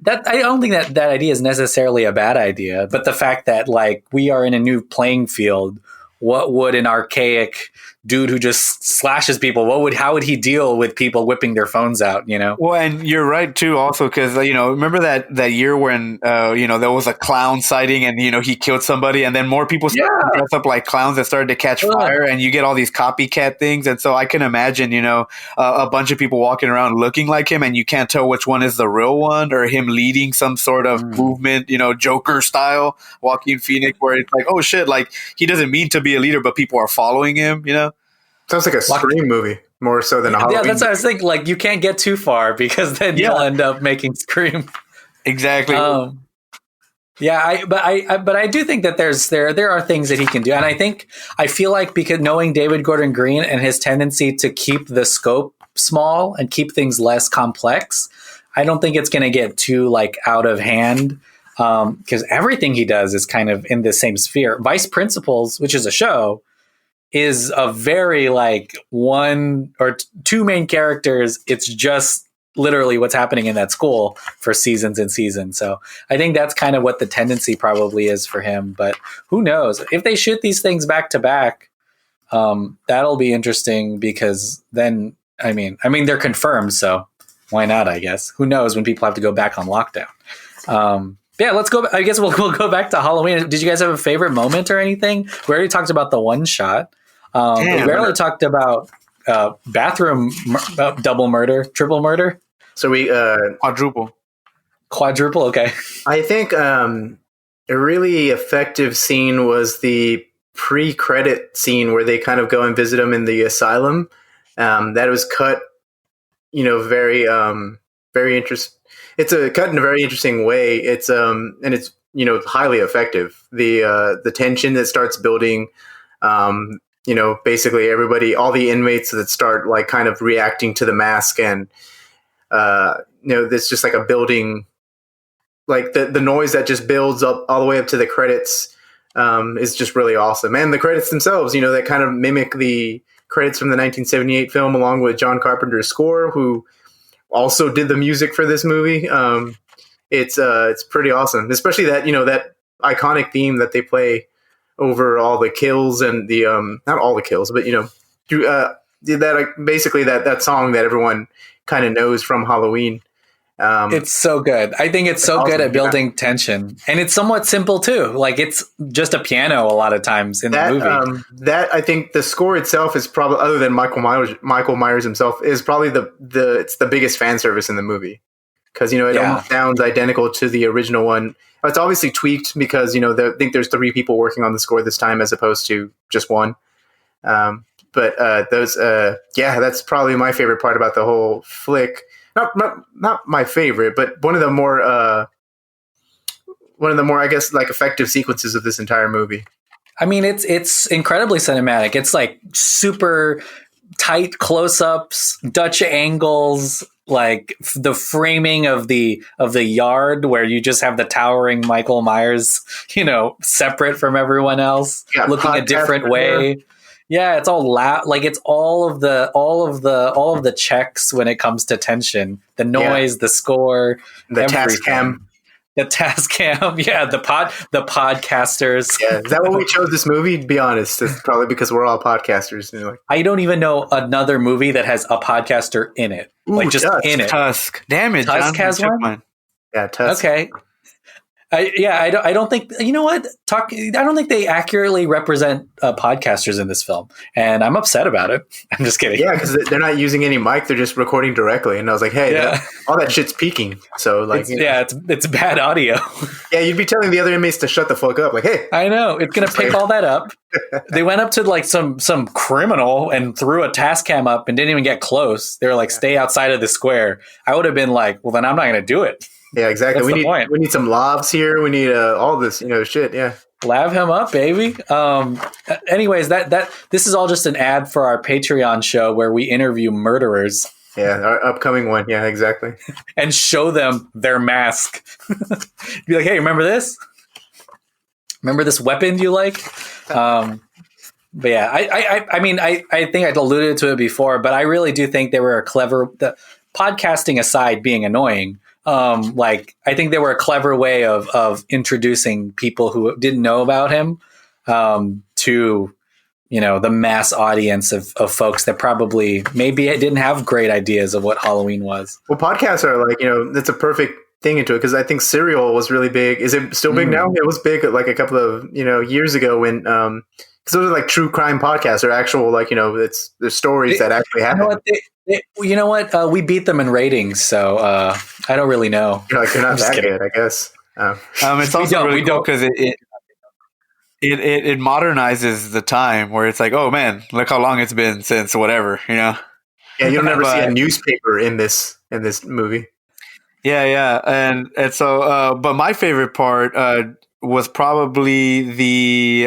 don't think that idea is necessarily a bad idea, but the fact that like we are in a new playing field. What would an archaic dude who just slashes people, how would he deal with people whipping their phones out, Well, and you're right too, also, because remember that year when there was a clown sighting, and he killed somebody, and then more people started to dress up like clowns that started to catch fire, and you get all these copycat things. And so I can imagine a bunch of people walking around looking like him, and you can't tell which one is the real one, or him leading some sort of movement, Joker style, Joaquin Phoenix, where it's like, oh shit, like he doesn't mean to be a leader, but people are following him. Sounds like a Scream movie more so than a Halloween. Yeah, that's what I was thinking. Like, you can't get too far, because then you'll end up making Scream. Exactly. But I do think that there are things that he can do, and I feel like, because knowing David Gordon Green and his tendency to keep the scope small and keep things less complex, I don't think it's going to get too like out of hand. Because everything he does is kind of in the same sphere. Vice Principals, which is a show, is a very like one or two main characters. It's just literally what's happening in that school for seasons and seasons. So I think that's kind of what the tendency probably is for him. But who knows if they shoot these things back to back? That'll be interesting because then I mean they're confirmed, so why not? I guess who knows when people have to go back on lockdown. Yeah, let's go. I guess we'll go back to Halloween. Did you guys have a favorite moment or anything? We already talked about the one shot. We barely talked about bathroom double murder, triple murder. So we quadruple. Okay. I think a really effective scene was the pre-credit scene where they kind of go and visit him in the asylum. That was cut, very very interesting. It's cut in a very interesting way. It's and it's highly effective. The tension that starts building. Basically everybody, all the inmates that start like kind of reacting to the mask, and it's just like a building, like the noise that just builds up all the way up to the credits is just really awesome. And the credits themselves, that kind of mimic the credits from the 1978 film, along with John Carpenter's score, who also did the music for this movie. It's pretty awesome, especially that that iconic theme that they play over all the kills and the not all the kills, but basically that song that everyone kind of knows from Halloween. It's so good. I think it's so awesome, good at building tension, and it's somewhat simple too. Like it's just a piano a lot of times in the movie. That I think the score itself is probably, other than Michael Myers himself, is probably it's the biggest fan service in the movie, because it almost sounds identical to the original one. It's obviously tweaked because I think there's 3 people working on the score this time as opposed to just one. But that's probably my favorite part about the whole flick. Not my favorite, but one of the more I guess like effective sequences of this entire movie. I mean, it's incredibly cinematic. It's like super tight close-ups, Dutch angles, like the framing of the yard where you just have the towering Michael Myers, separate from everyone else, looking a different way. Yeah, it's all loud. Like it's all of the checks when it comes to tension, the noise, the score, the task cam. The task cam, the podcasters. Yeah, is that why we chose this movie? To be honest, it's probably because we're all podcasters. I don't even know another movie that has a podcaster in it. Ooh, like just Tusk. in it. Tusk. Damn it, Tusk John. has one. Yeah, Tusk. Okay. I don't think, you know what? I don't think they accurately represent podcasters in this film, and I'm upset about it. I'm just kidding. Yeah, because they're not using any mic; they're just recording directly. And I was like, hey, all that shit's peaking. So like, it's bad audio. Yeah, you'd be telling the other inmates to shut the fuck up. Like, hey, I know it's gonna pick all that up. They went up to like some criminal and threw a task cam up and didn't even get close. They were like, stay outside of the square. I would have been like, well, then I'm not gonna do it. Yeah, exactly. We need some lavs here. We need all this, shit. Yeah, lav him up, baby. Anyways, that this is all just an ad for our Patreon show where we interview murderers. Yeah, our upcoming one. Yeah, exactly. And show them their mask. Be like, hey, remember this? Remember this weapon you like? But yeah, I mean, I think I alluded to it before, but I really do think they were a clever. The podcasting aside, being annoying. I think they were a clever way of introducing people who didn't know about him to the mass audience of folks that probably maybe didn't have great ideas of what Halloween was. Well, podcasts are like that's a perfect thing into it, because I think Serial was really big. Is it still big now? It was big like a couple of years ago when because those are like true crime podcasts or actual there's stories that actually happen. You know what? We beat them in ratings, so I don't really know. They're not that good, I guess. It's also really cool because it modernizes the time where it's like, oh man, look how long it's been since whatever, Yeah, you'll never see a newspaper in this movie. Yeah, and so, but my favorite part was probably the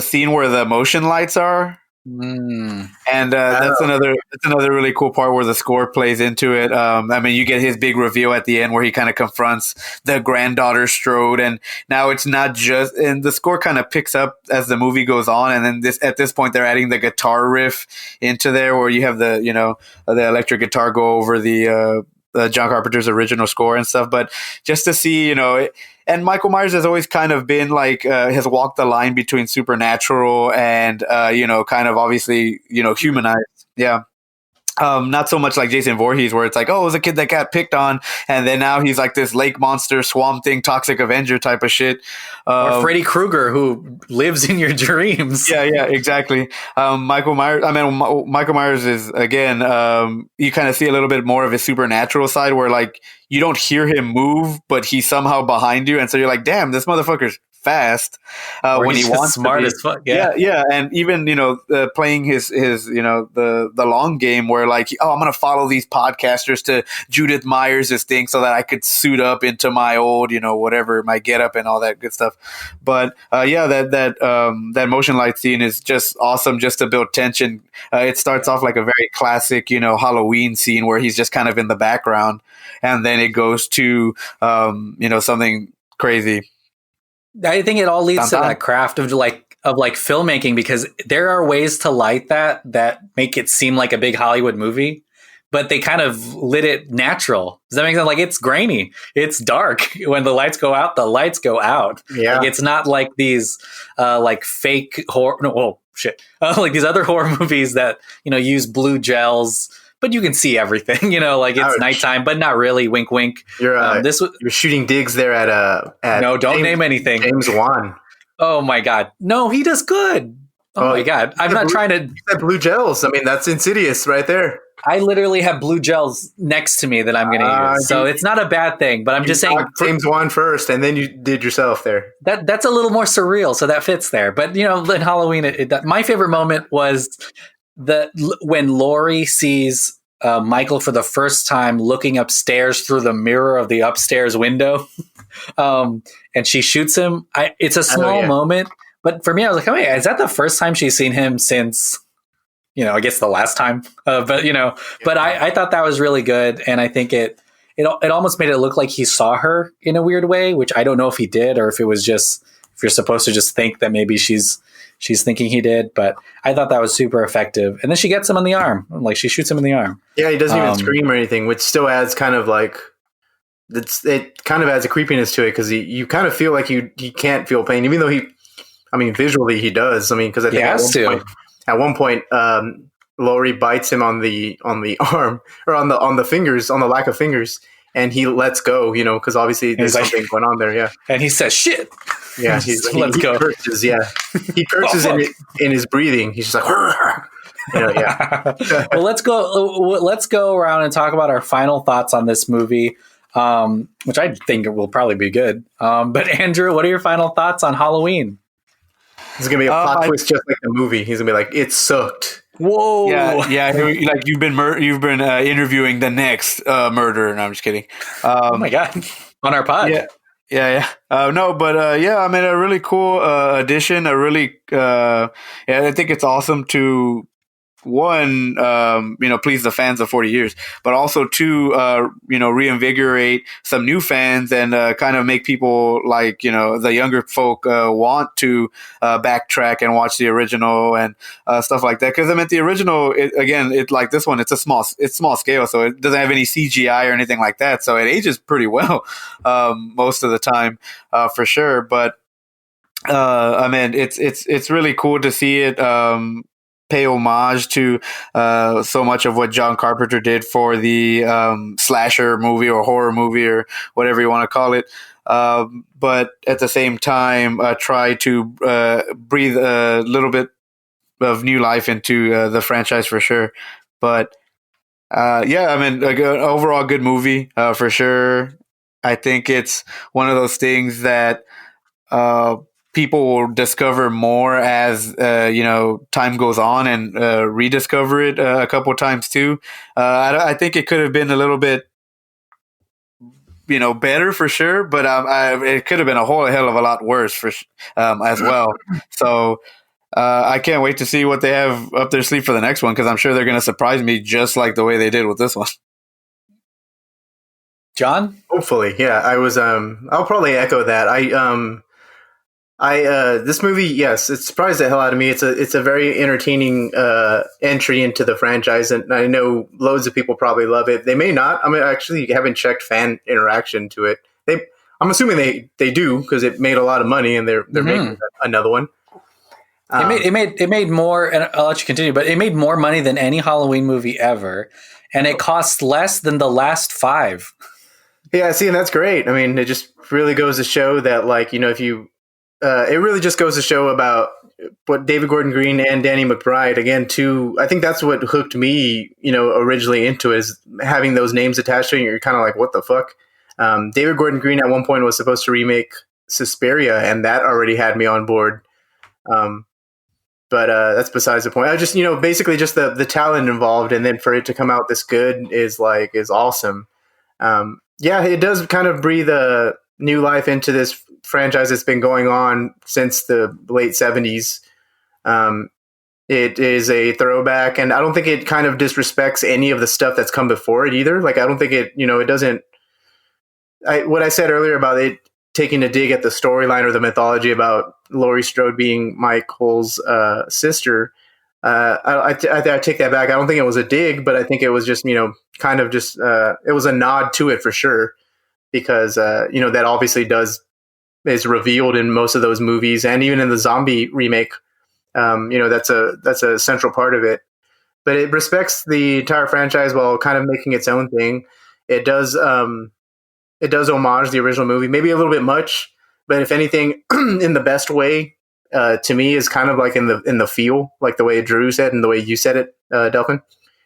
scene where the motion lights are. And that's another really cool part where the score plays into it. I mean, you get his big reveal at the end where he kind of confronts the granddaughter Strode, and now it's not just. And the score kind of picks up as the movie goes on, and then at this point they're adding the guitar riff into there, where you have the the electric guitar go over the John Carpenter's original score and stuff. But just to see, and Michael Myers has always kind of been like, has walked the line between supernatural and, kind of obviously, humanized. Yeah. Not so much like Jason Voorhees, where it's like, oh, it was a kid that got picked on, and then now he's like this lake monster, swamp thing, toxic Avenger type of shit. Or Freddy Krueger, who lives in your dreams. Yeah, exactly. Michael Myers is, again, you kind of see a little bit more of his supernatural side, where like you don't hear him move, but he's somehow behind you, and so you're like, damn, this motherfucker's fast when he wants smart to be. as fuck. Yeah, and even playing his the long game where like, oh, I'm gonna follow these podcasters to Judith Myers' thing so that I could suit up into my old whatever, my get up and all that good stuff. But that motion light scene is just awesome, just to build tension. It starts off like a very classic Halloween scene where he's just kind of in the background, and then it goes to something crazy. I think it all leads to that craft of filmmaking, because there are ways to light that make it seem like a big Hollywood movie, but they kind of lit it natural. Does that make sense? Like, it's grainy, it's dark. When the lights go out, the lights go out. Yeah, like, it's not like these like fake horror. No, oh shit! Like these other horror movies that use blue gels. But you can see everything, like it's nighttime, but not really. Wink, wink. You're shooting digs there at no, don't name anything. James Wan. Oh my God, no, he does good. Oh my God, I'm not trying to. You said blue gels. I mean, that's Insidious right there. I literally have blue gels next to me that I'm going to use, so it's not a bad thing. But I'm just saying, James Wan first, and then you did yourself there. That's a little more surreal, so that fits there. But in Halloween, my favorite moment was when Laurie sees Michael for the first time looking upstairs through the mirror of the upstairs window, and she shoots him. It's a small moment, but for me, I was like, oh, yeah, is that the first time she's seen him since, I guess the last time? But I thought that was really good, and I think it almost made it look like he saw her in a weird way, which I don't know if he did, or if it was just, if you're supposed to just think that maybe she's thinking he did, but I thought that was super effective. And then she gets him in the arm. Like, she shoots him in the arm. Yeah, he doesn't even scream or anything, which still adds kind of like, it kind of adds a creepiness to it, because you kind of feel like he can't feel pain, even though visually he does. I mean, because I think at one point, Laurie bites him on the arm, or on the fingers, on the lack of fingers, and he lets go, because obviously there's something going on there. Yeah. And he says, shit. Yeah, let's go. Curses, he curses in his breathing. He's just like, yeah. Well, let's go around and talk about our final thoughts on this movie, which I think will probably be good. But Andrew, what are your final thoughts on Halloween? It's gonna be a plot twist, just like the movie. He's gonna be like, it sucked. Whoa! Yeah. Like you've been interviewing the next murderer. No, I'm just kidding. Oh my God! On our pod. Yeah. No, but I mean, a really cool addition. A really, I think it's awesome to, one, please the fans of 40 years, but also two, reinvigorate some new fans and kind of make people like, the younger folk want to backtrack and watch the original and stuff like that. Because I mean, the original, it's like this one, it's small scale, so it doesn't have any CGI or anything like that. So it ages pretty well most of the time, for sure. But I mean, it's really cool to see it. Pay homage to so much of what John Carpenter did for the slasher movie or horror movie or whatever you want to call it. But at the same time, try to breathe a little bit of new life into the franchise for sure. But I mean, overall good movie for sure. I think it's one of those things that people will discover more as time goes on and rediscover it a couple times too. I think it could have been a little bit better for sure, but it could have been a whole hell of a lot worse for as well. So I can't wait to see what they have up their sleeve for the next one, because I'm sure they're going to surprise me just like the way they did with this one. John? Hopefully, yeah. I'll probably echo that. This movie, yes, it surprised the hell out of me. It's a very entertaining entry into the franchise, and I know loads of people probably love it. They may not. I mean, actually, haven't checked fan interaction to it. I'm assuming they do, because it made a lot of money, and they're making another one. It made more, and I'll let you continue, but it made more money than any Halloween movie ever, and it costs less than the last 5. Yeah, see, and that's great. I mean, it just really goes to show that, like, if you, it really just goes to show about what David Gordon Green and Danny McBride, again, I think that's what hooked me, originally into it, is having those names attached to it. You're kind of like, what the fuck? David Gordon Green at one point was supposed to remake Suspiria, and that already had me on board. But that's besides the point. I just, basically just the talent involved, and then for it to come out this good is awesome. Yeah, it does kind of breathe a new life into this franchise that's been going on since the late 70s. It is a throwback, and I don't think it kind of disrespects any of the stuff that's come before it either. Like, I don't think it, it doesn't. What I said earlier about it taking a dig at the storyline or the mythology about Laurie Strode being Michael's sister, I take that back. I don't think it was a dig, but I think it was just, kind of just, it was a nod to it for sure, because, that obviously is revealed in most of those movies, and even in the zombie remake, that's a central part of it. But it respects the entire franchise while kind of making its own thing. It does homage the original movie, maybe a little bit much, but if anything, in the best way. To me, is kind of like in the feel, like the way Drew said and the way you said it, Delphin,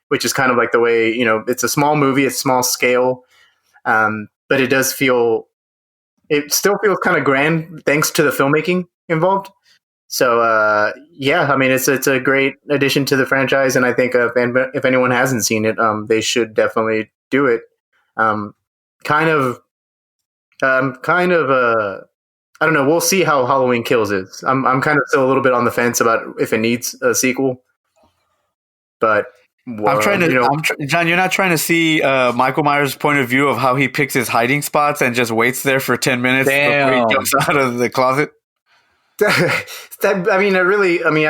which is kind of like the way, it's a small movie, it's small scale, but it still feels kind of grand thanks to the filmmaking involved. So yeah, I mean, it's a great addition to the franchise, and I think if anyone hasn't seen it, they should definitely do it. I don't know. We'll see how Halloween Kills is. I'm kind of still a little bit on the fence about if it needs a sequel. But I'm trying to, John. You're not trying to see Michael Myers' point of view of how he picks his hiding spots and just waits there for 10 minutes before he jumps out of the closet. I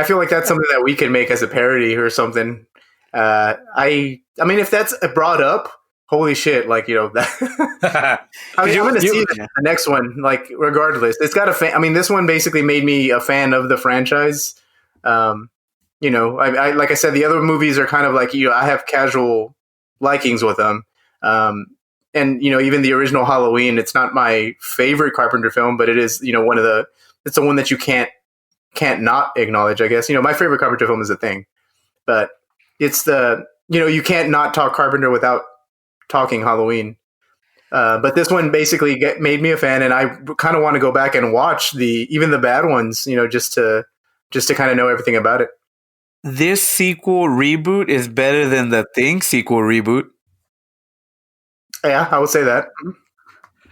feel like that's something that we could make as a parody or something. I mean, if that's brought up. Holy shit! Like, that. I mean, I'm going to see the next one. Like, regardless, it's got a fan. I mean, this one basically made me a fan of the franchise. I like I said, the other movies are kind of like, I have casual likings with them. And even the original Halloween, it's not my favorite Carpenter film, but it is, it's the one that you can't not acknowledge, I guess. My favorite Carpenter film is The Thing, but it's you can't not talk Carpenter without talking Halloween. But this one basically made me a fan, and I kind of want to go back and watch even the bad ones, just to kind of know everything about it. This sequel reboot is better than the Thing sequel reboot. Yeah, I would say that.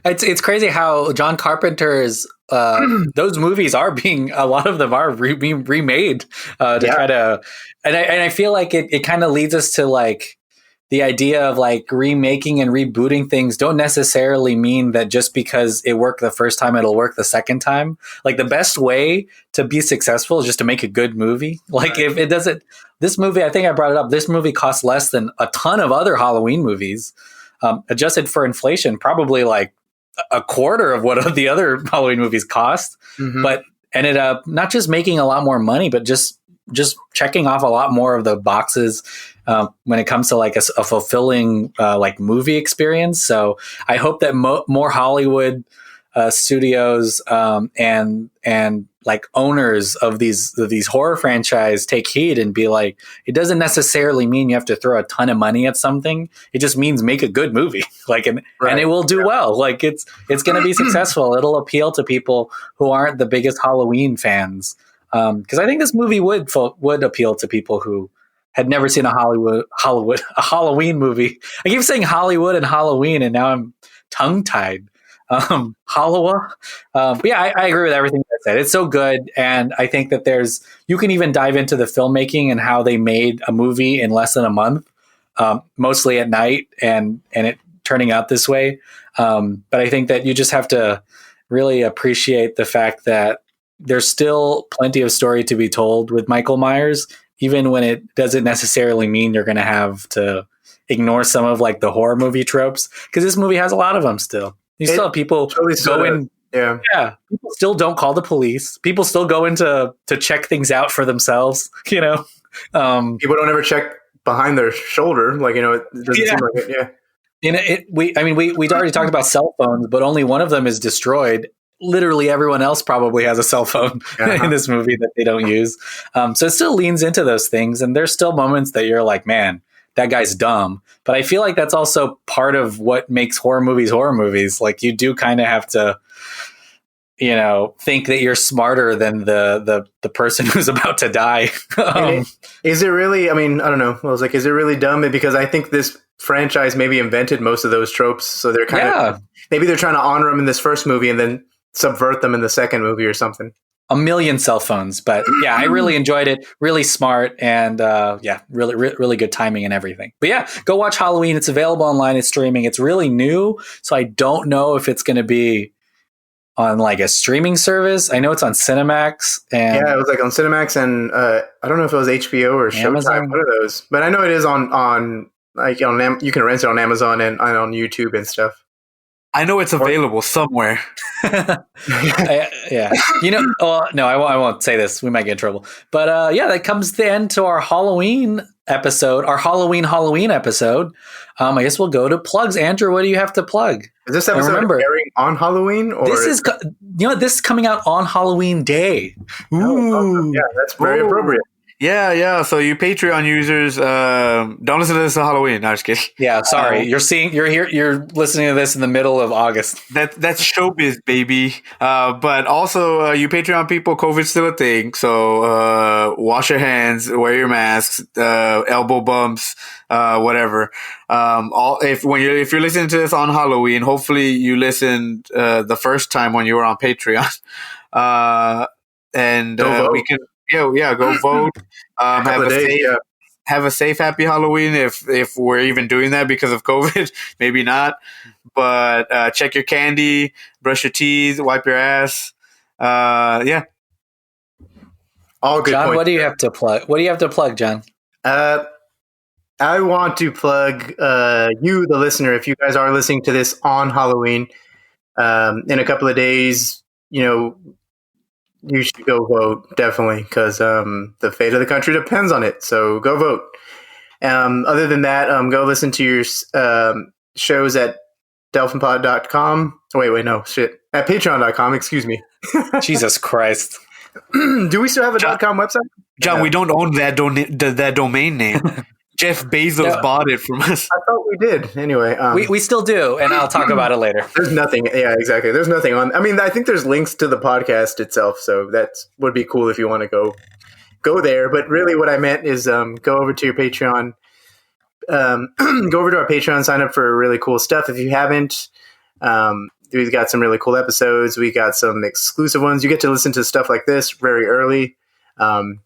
It's crazy how John Carpenter's those movies are a lot of them are being remade to try to, and I feel like it kind of leads us to like the idea of like remaking and rebooting things don't necessarily mean that just because it worked the first time, it'll work the second time. Like, the best way to be successful is just to make a good movie. Like, if it doesn't, this movie, I think I brought it up, this movie costs less than a ton of other Halloween movies, adjusted for inflation, probably like a quarter of what the other Halloween movies cost, but ended up not just making a lot more money, but just checking off a lot more of the boxes when it comes to like a fulfilling like movie experience. So I hope that more Hollywood studios and like owners of these horror franchise take heed and be like, it doesn't necessarily mean you have to throw a ton of money at something. It just means make a good movie, like, and it will do well. Like, it's going to be successful. It'll appeal to people who aren't the biggest Halloween fans. Because I think this movie would appeal to people who had never seen a Halloween movie. I keep saying Hollywood and Halloween, and now I'm tongue tied. Halawa. But yeah, I agree with everything I said. It's so good, and I think that you can even dive into the filmmaking and how they made a movie in less than a month, mostly at night, and it turning out this way. But I think that you just have to really appreciate the fact that there's still plenty of story to be told with Michael Myers, even when it doesn't necessarily mean you're going to have to ignore some of like the horror movie tropes, because this movie has a lot of them still. You still have people go in. Yeah. People still don't call the police. People still go in to check things out for themselves, People don't ever check behind their shoulder. Like, it doesn't seem like it. Yeah. We already talked about cell phones, but only one of them is destroyed. Literally everyone else probably has a cell phone in this movie that they don't use. So it still leans into those things. And there's still moments that you're like, man, that guy's dumb. But I feel like that's also part of what makes horror movies. Like, you do kind of have to, think that you're smarter than the person who's about to die. Is it really, I don't know. I was like, is it really dumb? Because I think this franchise maybe invented most of those tropes. So they're kind of, maybe they're trying to honor them in this first movie and then subvert them in the second movie or something. A million cell phones, but yeah, I really enjoyed it. Really smart, and really good timing and everything. But yeah, go watch Halloween. It's available online. It's streaming. It's really new, so I don't know if it's going to be on like a streaming service. I know it's on Cinemax, and it was like on Cinemax, and I don't know if it was HBO or Showtime, one of those. But I know it is on you can rent it on Amazon and on YouTube and stuff. I know it's available somewhere. No, I won't say this. We might get in trouble. But that comes the end to our Halloween episode, our Halloween episode. I guess we'll go to plugs. Andrew, what do you have to plug? Is this episode airing on Halloween? Or this is coming out on Halloween Day. Ooh. Yeah, that's very appropriate. Yeah. So you Patreon users, don't listen to this on Halloween. No, I'm just kidding. Yeah, sorry. You're listening to this in the middle of August. That's showbiz, baby. But also, you Patreon people, COVID's still a thing. So wash your hands, wear your masks, elbow bumps, whatever. If you're listening to this on Halloween, hopefully you listened the first time when you were on Patreon. We can. Yeah, go vote. Have a safe, happy Halloween if we're even doing that because of COVID. Maybe not. But check your candy, brush your teeth, wipe your ass. All good John, points. what do you have to plug? What do you have to plug, John? I want to plug you, the listener, if you guys are listening to this on Halloween, in a couple of days, you should go vote, definitely, because the fate of the country depends on it. So go vote. Other than that, go listen to your shows at delphinpod.com. At patreon.com, excuse me. Jesus Christ. Do we still have a .com website? John, we don't own that domain name. Jeff Bezos bought it from us. I thought we did. Anyway. We still do, and I'll talk about it later. There's nothing. Yeah, exactly. There's nothing on. I think there's links to the podcast itself, so that would be cool if you want to go there. But really what I meant is go over to your Patreon. Go over to our Patreon, sign up for really cool stuff. If you haven't, we've got some really cool episodes. We got some exclusive ones. You get to listen to stuff like this very early.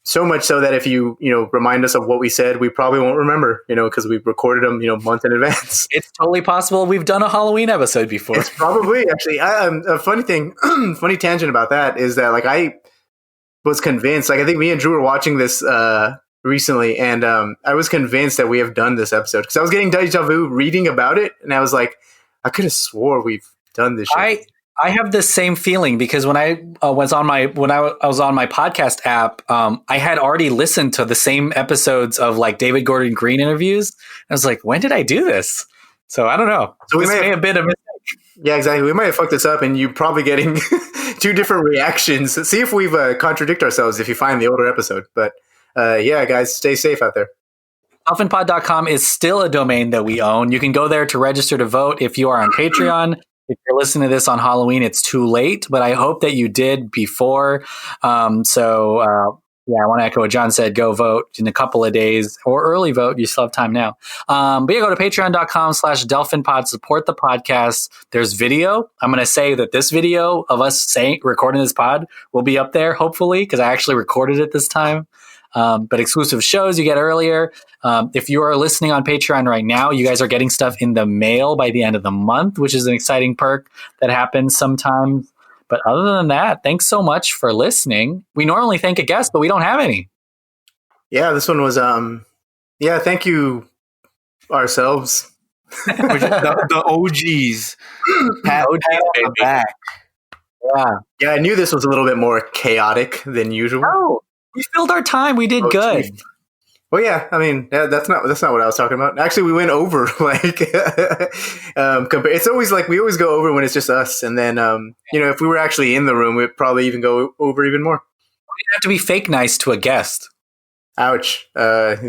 So much so that if you remind us of what we said, we probably won't remember, because we've recorded them, months in advance. It's totally possible we've done a Halloween episode before. It's probably actually a funny thing, funny tangent about that is that I was convinced, I think me and Drew were watching this, recently. And, I was convinced that we have done this episode because I was getting deja vu reading about it. And I was like, I could have swore we've done this shit. I have the same feeling because when I was on my podcast app, I had already listened to the same episodes of David Gordon Green interviews. I was like, when did I do this? So I don't know. So this may have been a mistake. Yeah, exactly. We might have fucked this up, and you're probably getting two different reactions. See if we've contradict ourselves if you find the older episode. But yeah, guys, stay safe out there. Delphinpod.com is still a domain that we own. You can go there to register to vote if you are on Patreon. If you're listening to this on Halloween, it's too late, but I hope that you did before. So Yeah, I want to echo what John said. Go vote in a couple of days or early vote. You still have time now. But yeah, go to patreon.com/DelphinPod. Support the podcast. There's video. I'm going to say that this video of us recording this pod will be up there, hopefully, because I actually recorded it this time. But exclusive shows you get earlier. If you are listening on Patreon right now, you guys are getting stuff in the mail by the end of the month, which is an exciting perk that happens sometimes. But other than that, thanks so much for listening. We normally thank a guest, but we don't have any. Yeah, this one was thank you ourselves. the OGs. Pat on the back. Yeah, I knew this was a little bit more chaotic than usual. Oh, we filled our time. We did good. Well, yeah, I mean, that's not what I was talking about. Actually, we went over it's always like we always go over when it's just us, and then if we were actually in the room, we'd probably even go over even more. We'd have to be fake nice to a guest. Ouch! That's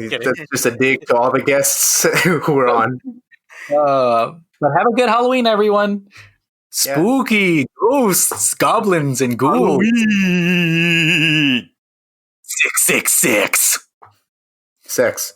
just a dig to all the guests who were on. But have a good Halloween, everyone. Spooky ghosts, goblins, and ghouls. 666. Sex.